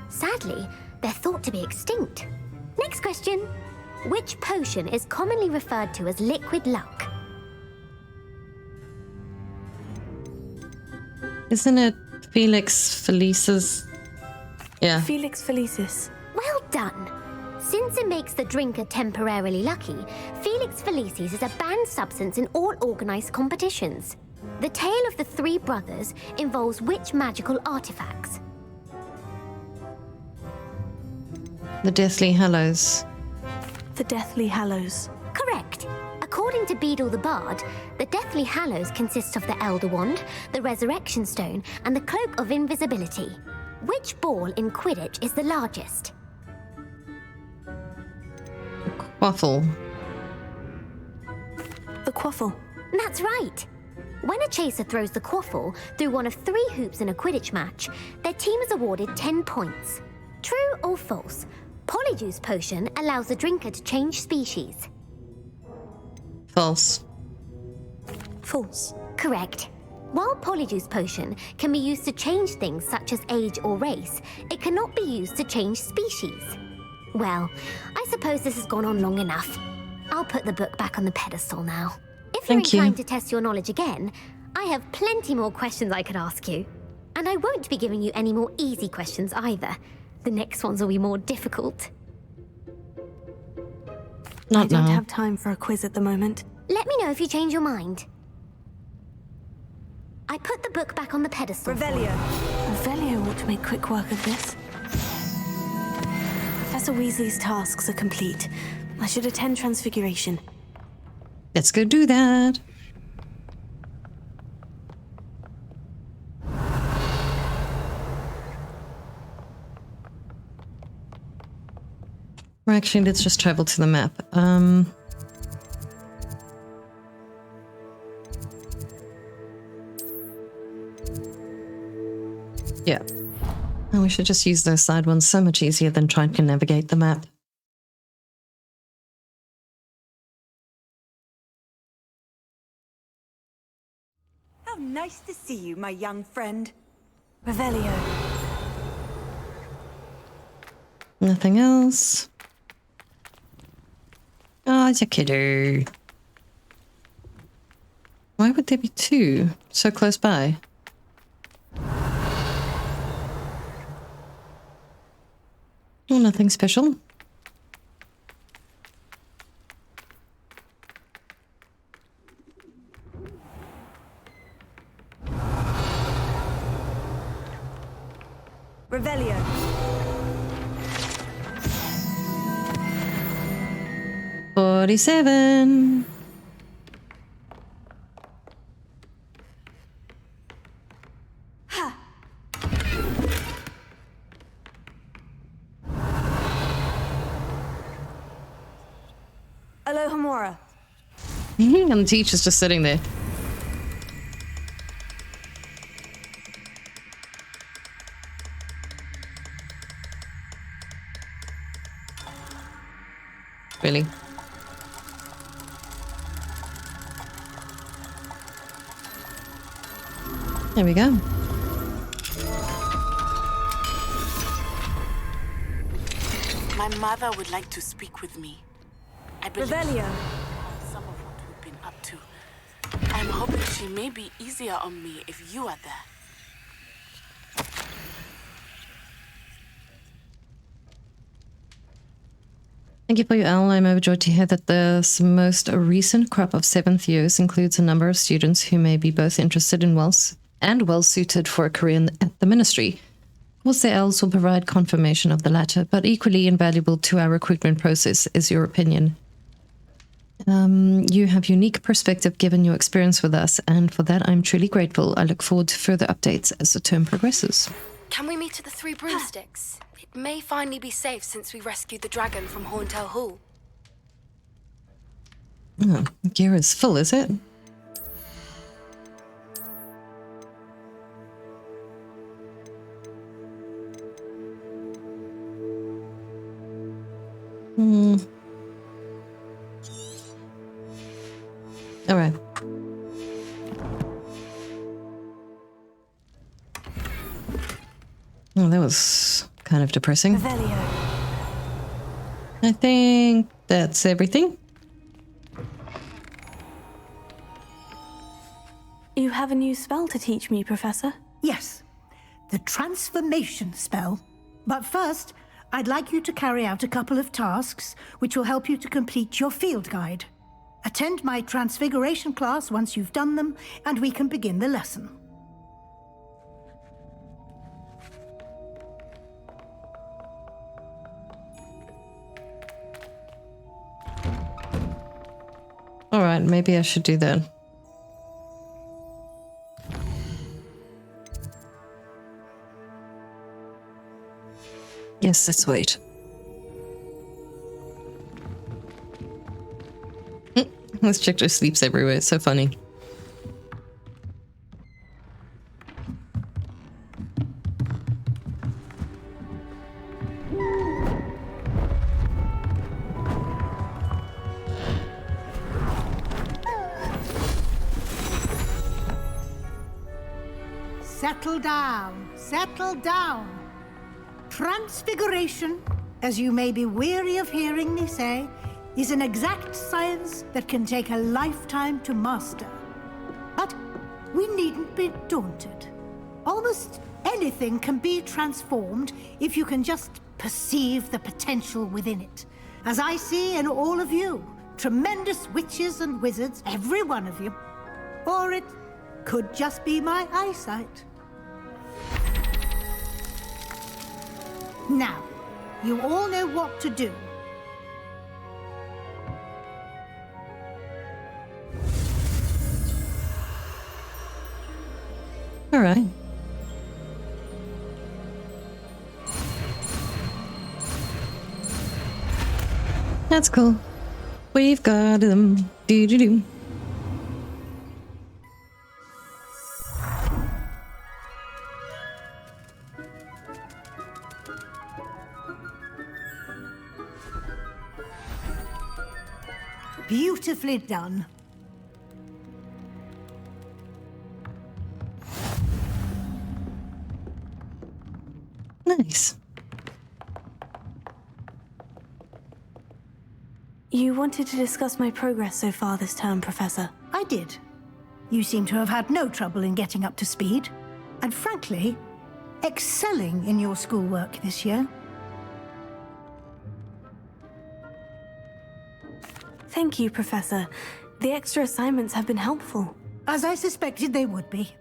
Sadly, they're thought to be extinct. Next question. Which potion is commonly referred to as liquid luck? Isn't it Felix Felicis? Yeah. Felix Felicis. Well done. Since it makes the drinker temporarily lucky, Felix Felicis is a banned substance in all organized competitions. The tale of the three brothers involves which magical artifacts? The Deathly Hallows. The Deathly Hallows. Correct. According to Beedle the Bard, the Deathly Hallows consists of the Elder Wand, the Resurrection Stone, and the Cloak of Invisibility. Which ball in Quidditch is the largest? Quaffle. The Quaffle. That's right. When a chaser throws the quaffle through one of 3 hoops in a Quidditch match, their team is awarded 10 points. True or false? Polyjuice potion allows the drinker to change species. False. False. Correct. While Polyjuice potion can be used to change things such as age or race, it cannot be used to change species. Well, I suppose this has gone on long enough. I'll put the book back on the pedestal now. If you're inclined to test your knowledge again, I have plenty more questions I could ask you. And I won't be giving you any more easy questions either. The next ones will be more difficult. I don't have time for a quiz at the moment. Let me know if you change your mind. I put the book back on the pedestal. Revelio. Revelio ought to make quick work of this. Professor Weasley's tasks are complete. I should attend Transfiguration. Let's go do that. Or actually, let's just travel to the map. Yeah. And we should just use those side ones. So much easier than trying to navigate the map. How nice to see you, my young friend. Revelio. Nothing else. Oh, it's a kiddo. Why would there be two so close by? Oh, nothing special. Revelio. $47. Aloha Mora. And the teacher's just sitting there. Really? There we go. My mother would like to speak with me. I believe Revelio. some of what we've been up to. I'm hoping she may be easier on me if you are there. Thank you for your owl. I'm overjoyed to hear that this most recent crop of 7th years includes a number of students who may be both interested in wealth and well suited for a career at the ministry. Of course, the owls will provide confirmation of the latter, but equally invaluable to our recruitment process is your opinion. You have unique perspective given your experience with us, and for that I'm truly grateful. I look forward to further updates as the term progresses. Can we meet at the Three Broomsticks? It may finally be safe since we rescued the dragon from Horntail Hall. Oh, gear is full, is it? All right. Oh, that was kind of depressing. Revelio. I think that's everything. You have a new spell to teach me, Professor? Yes, the transformation spell. But first, I'd like you to carry out a couple of tasks which will help you to complete your field guide. Attend my transfiguration class once you've done them, and we can begin the lesson. All right, maybe I should do that. Yes, let's wait. This chick just sleeps everywhere. It's so funny. settle down. Settle down. Transfiguration, as you may be weary of hearing me say, is an exact science that can take a lifetime to master. But we needn't be daunted. Almost anything can be transformed if you can just perceive the potential within it. As I see in all of you, tremendous witches and wizards, every one of you. Or it could just be my eyesight. Now, you all know what to do. All right. That's cool. We've got them. Do-do-do. Beautifully done. Nice. You wanted to discuss my progress so far this term, Professor. I did. You seem to have had no trouble in getting up to speed. And frankly, excelling in your schoolwork this year. Thank you, Professor. The extra assignments have been helpful. As I suspected they would be.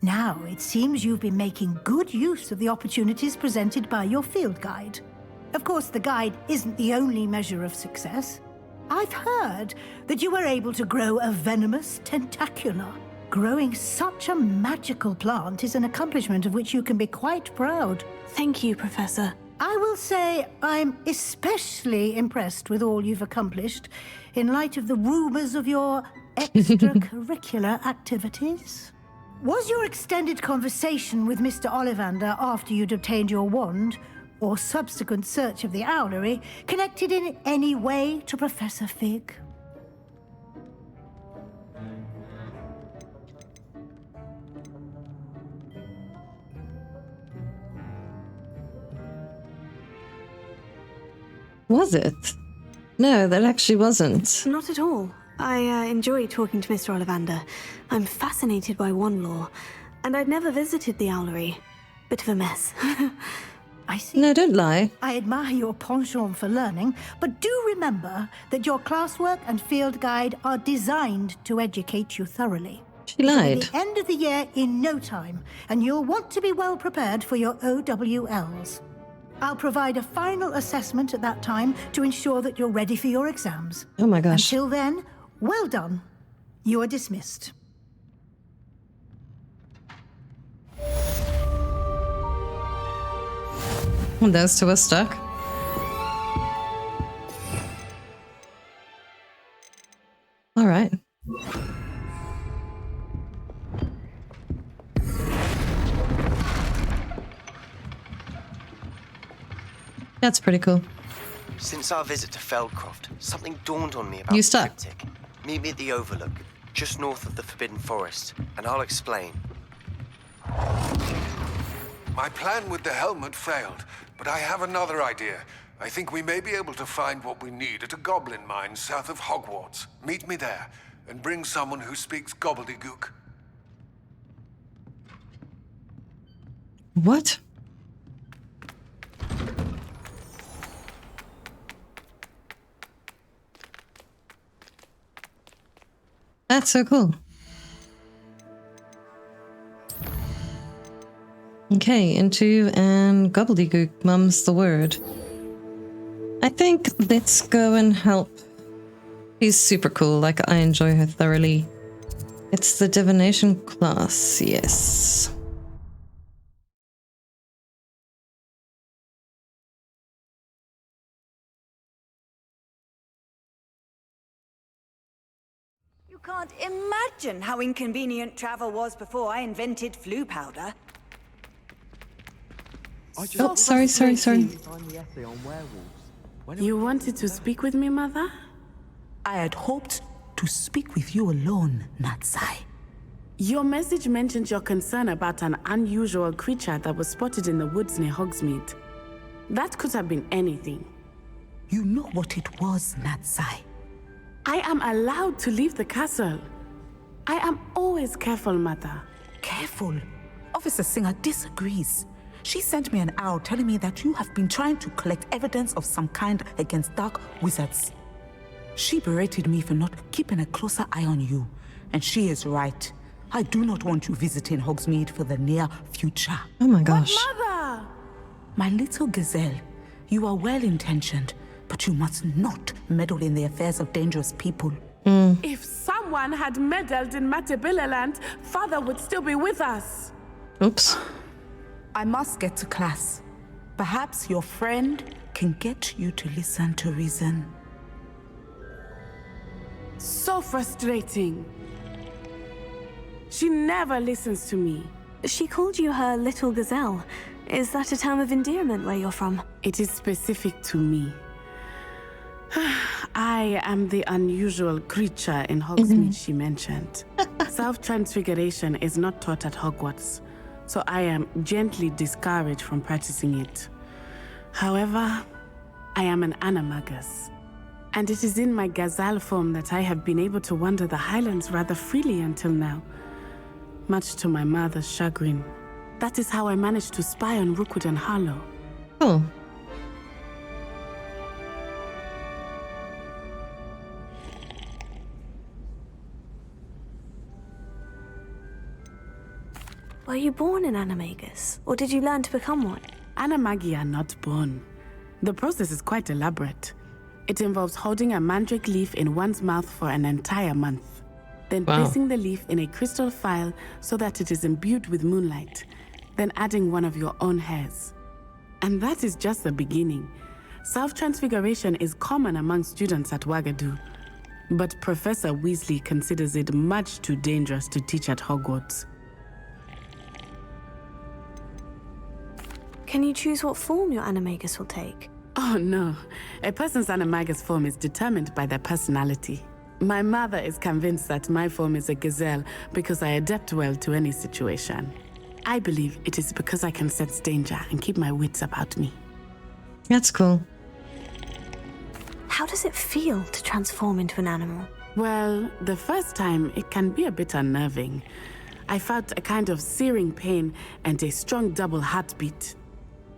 Now, it seems you've been making good use of the opportunities presented by your field guide. Of course, the guide isn't the only measure of success. I've heard that you were able to grow a venomous tentacula. Growing such a magical plant is an accomplishment of which you can be quite proud. Thank you, Professor. I will say I'm especially impressed with all you've accomplished in light of the rumors of your extracurricular activities. Was your extended conversation with Mr. Ollivander after you'd obtained your wand, or subsequent search of the owlery, connected in any way to Professor Fig? Was it? No, that actually wasn't. Not at all. I enjoy talking to Mr. Ollivander. I'm fascinated by wand lore, and I'd never visited the owlery. Bit of a mess. I see. No, don't lie. I admire your penchant for learning, but do remember that your classwork and field guide are designed to educate you thoroughly. She lied. It'll be the end of the year in no time, and you'll want to be well prepared for your OWLs. I'll provide a final assessment at that time to ensure that you're ready for your exams. Oh my gosh. Until then, well done. You are dismissed. Well, those two are stuck. All right. That's pretty cool. Since our visit to Feldcroft, something dawned on me about You the stuck. triptych. Meet me at the Overlook, just north of the Forbidden Forest, and I'll explain. My plan with the helmet failed, but I have another idea. I think we may be able to find what we need at a goblin mine south of Hogwarts. Meet me there, and bring someone who speaks gobbledygook. What? That's so cool. Okay, into and gobbledygook, mum's the word. I think let's go and help. She's super cool, like I enjoy her thoroughly. It's the divination class, yes. You can't imagine how inconvenient travel was before I invented flu powder. Oh, sorry. You wanted to speak with me, Mother? I had hoped to speak with you alone, Natsai. Your message mentioned your concern about an unusual creature that was spotted in the woods near Hogsmeade. That could have been anything. You know what it was, Natsai. I am allowed to leave the castle. I am always careful, Mother. Careful? Officer Singer disagrees. She sent me an owl telling me that you have been trying to collect evidence of some kind against dark wizards. She berated me for not keeping a closer eye on you, and she is right. I do not want you visiting Hogsmeade for the near future. Oh my gosh. But Mother! My little gazelle, you are well-intentioned, but you must not meddle in the affairs of dangerous people. If someone had meddled in Matabeleland, Father would still be with us. Oops. I must get to class. Perhaps your friend can get you to listen to reason. So frustrating. She never listens to me. She called you her little gazelle. Is that a term of endearment where you're from? It is specific to me. I am the unusual creature in Hogsmeade she mentioned. Self-transfiguration is not taught at Hogwarts, so I am gently discouraged from practicing it. However, I am an animagus, and it is in my gazelle form that I have been able to wander the Highlands rather freely until now, much to my mother's chagrin. That is how I managed to spy on Rookwood and Harlow. Oh. Were you born an animagus, or did you learn to become one? Animagi are not born. The process is quite elaborate. It involves holding a mandrake leaf in one's mouth for an entire month, then placing the leaf in a crystal phial so that it is imbued with moonlight, then adding one of your own hairs. And that is just the beginning. Self-transfiguration is common among students at Wagadu, but Professor Weasley considers it much too dangerous to teach at Hogwarts. Can you choose what form your animagus will take? Oh no, a person's animagus form is determined by their personality. My mother is convinced that my form is a gazelle because I adapt well to any situation. I believe it is because I can sense danger and keep my wits about me. That's cool. How does it feel to transform into an animal? Well, the first time it can be a bit unnerving. I felt a kind of searing pain and a strong double heartbeat.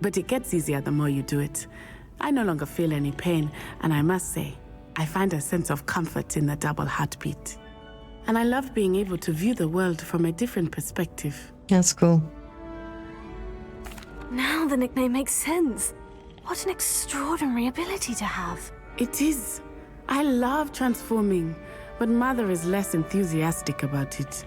But it gets easier the more you do it. I no longer feel any pain, and I must say, I find a sense of comfort in the double heartbeat. And I love being able to view the world from a different perspective. That's cool. Now the nickname makes sense. What an extraordinary ability to have. It is. I love transforming, but Mother is less enthusiastic about it.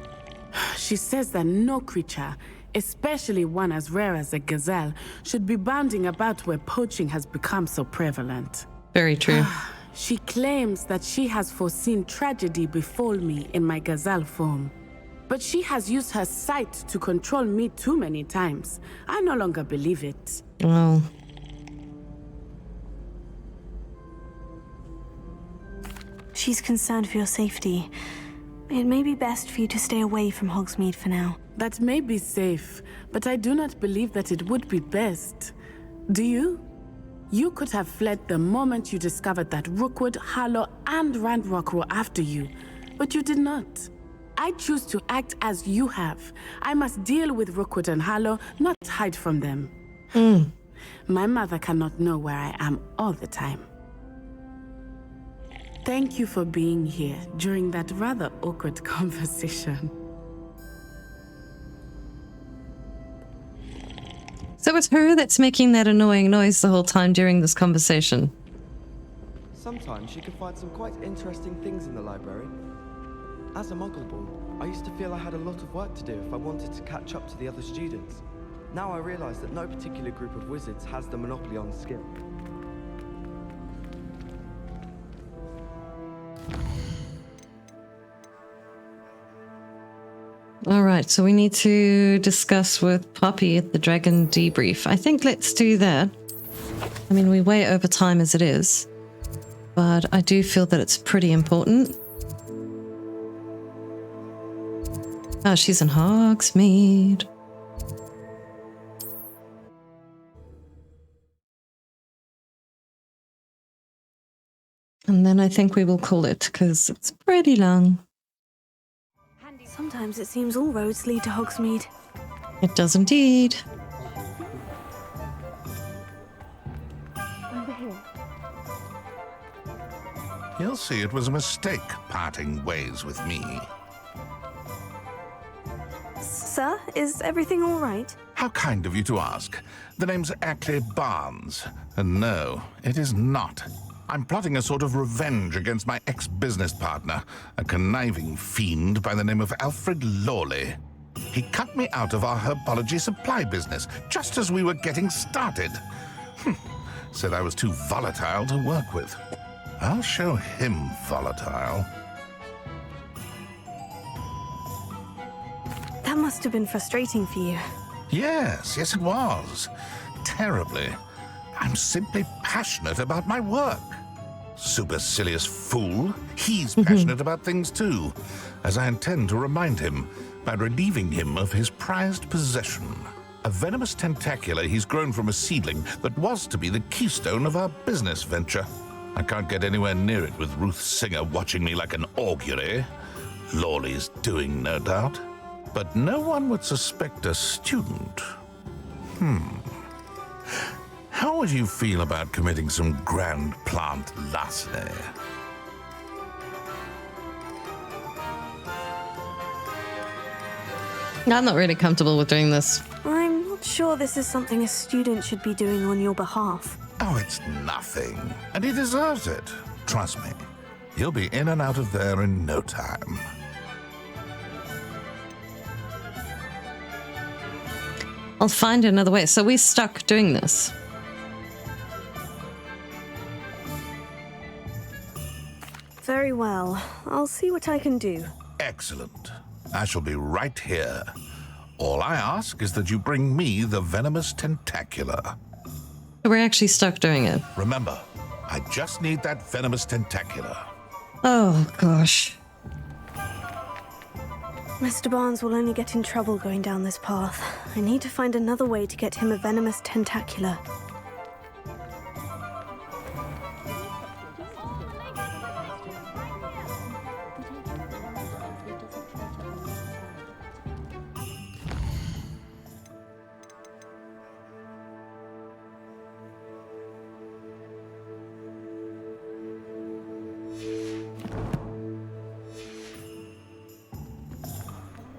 She says that no creature, especially one as rare as a gazelle, should be bounding about where poaching has become so prevalent. Very true. She claims that she has foreseen tragedy befall me in my gazelle form. But she has used her sight to control me too many times. I no longer believe it. Oh. She's concerned for your safety. It may be best for you to stay away from Hogsmeade for now. That may be safe, but I do not believe that it would be best. Do you? You could have fled the moment you discovered that Rookwood, Harlow, and Ranrock were after you, but you did not. I choose to act as you have. I must deal with Rookwood and Harlow, not hide from them. My mother cannot know where I am all the time. Thank you for being here during that rather awkward conversation. So it's her that's making that annoying noise the whole time during this conversation. Sometimes you can find some quite interesting things in the library. As a Muggle-born, I used to feel I had a lot of work to do if I wanted to catch up to the other students. Now I realise that no particular group of wizards has the monopoly on skill. Alright, so we need to discuss with Poppy at the Dragon debrief. I think let's do that. I mean, we're way over time as it is, but I do feel that it's pretty important. Oh, she's in Hogsmeade. And then I think we will call it, because it's pretty long. Sometimes it seems all roads lead to Hogsmeade. It does indeed. Over here. You'll see it was a mistake parting ways with me. Sir, is everything all right? How kind of you to ask. The name's Ackley Barnes, and no, it is not. I'm plotting a sort of revenge against my ex-business partner, a conniving fiend by the name of Alfred Lawley. He cut me out of our herbology supply business just as we were getting started. Said I was too volatile to work with. I'll show him volatile. That must have been frustrating for you. Yes, it was. Terribly. I'm simply passionate about my work. Supercilious fool. He's passionate about things too, as I intend to remind him by relieving him of his prized possession. A venomous tentacula he's grown from a seedling that was to be the keystone of our business venture. I can't get anywhere near it with Ruth Singer watching me like an augury. Lawley's doing, no doubt. But no one would suspect a student. How would you feel about committing some grand plant larceny? I'm not really comfortable with doing this. I'm not sure this is something a student should be doing on your behalf. Oh, it's nothing. And he deserves it. Trust me. He'll be in and out of there in no time. I'll find another way. So we're stuck doing this. Very well. I'll see what I can do. Excellent. I shall be right here. All I ask is that you bring me the venomous tentacula. We're actually stuck doing it. Remember, I just need that venomous tentacula. Oh, gosh. Mr. Barnes will only get in trouble going down this path. I need to find another way to get him a venomous tentacula.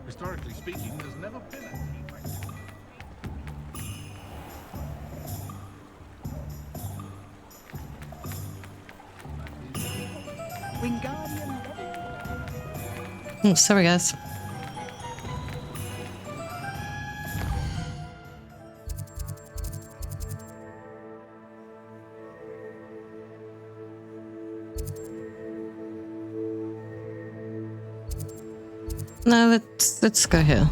Historically speaking, there's never been a team like this. Oh, sorry, guys. No, let's go here.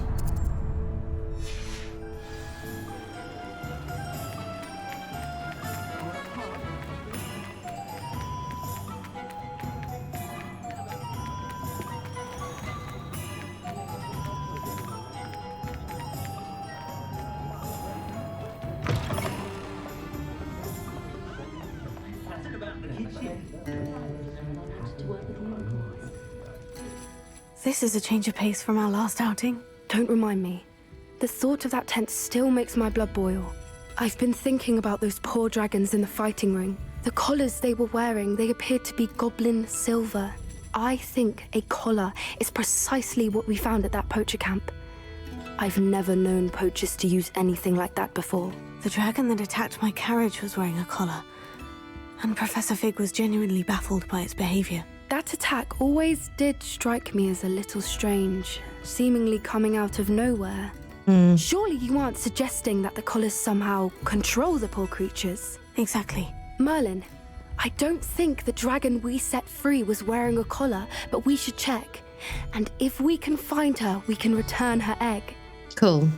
This is a change of pace from our last outing. Don't remind me. The thought of that tent still makes my blood boil. I've been thinking about those poor dragons in the fighting ring. The collars they were wearing, they appeared to be goblin silver. I think a collar is precisely what we found at that poacher camp. I've never known poachers to use anything like that before. The dragon that attacked my carriage was wearing a collar, and Professor Fig was genuinely baffled by its behavior. That attack always did strike me as a little strange, seemingly coming out of nowhere. Surely you aren't suggesting that the collars somehow control the poor creatures? Exactly. Merlin, I don't think the dragon we set free was wearing a collar, but we should check. And if we can find her, we can return her egg. Cool.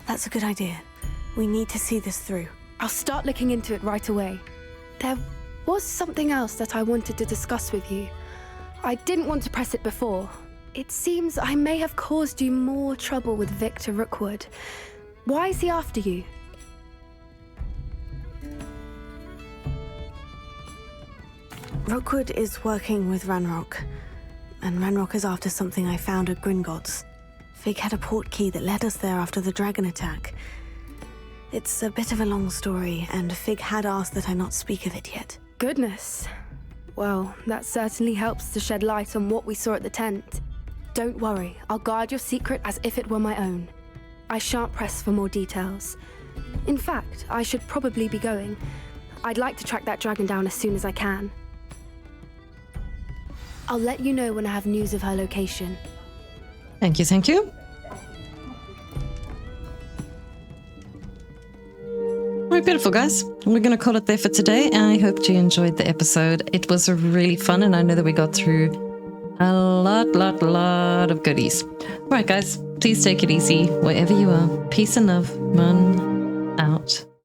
That's a good idea. We need to see this through. I'll start looking into it right away. There was something else that I wanted to discuss with you. I didn't want to press it before. It seems I may have caused you more trouble with Victor Rookwood. Why is he after you? Rookwood is working with Ranrock, and Ranrock is after something I found at Gringotts. Fig had a portkey that led us there after the dragon attack. It's a bit of a long story, and Fig had asked that I not speak of it yet. Goodness. Well, that certainly helps to shed light on what we saw at the tent. Don't worry, I'll guard your secret as if it were my own. I shan't press for more details. In fact, I should probably be going. I'd like to track that dragon down as soon as I can. I'll let you know when I have news of her location. Thank you, thank you. Right, beautiful guys. We're going to call it there for today. I hope you enjoyed the episode. It was really fun, and I know that we got through a lot of goodies. Right, guys, please take it easy wherever you are. Peace and love. Man.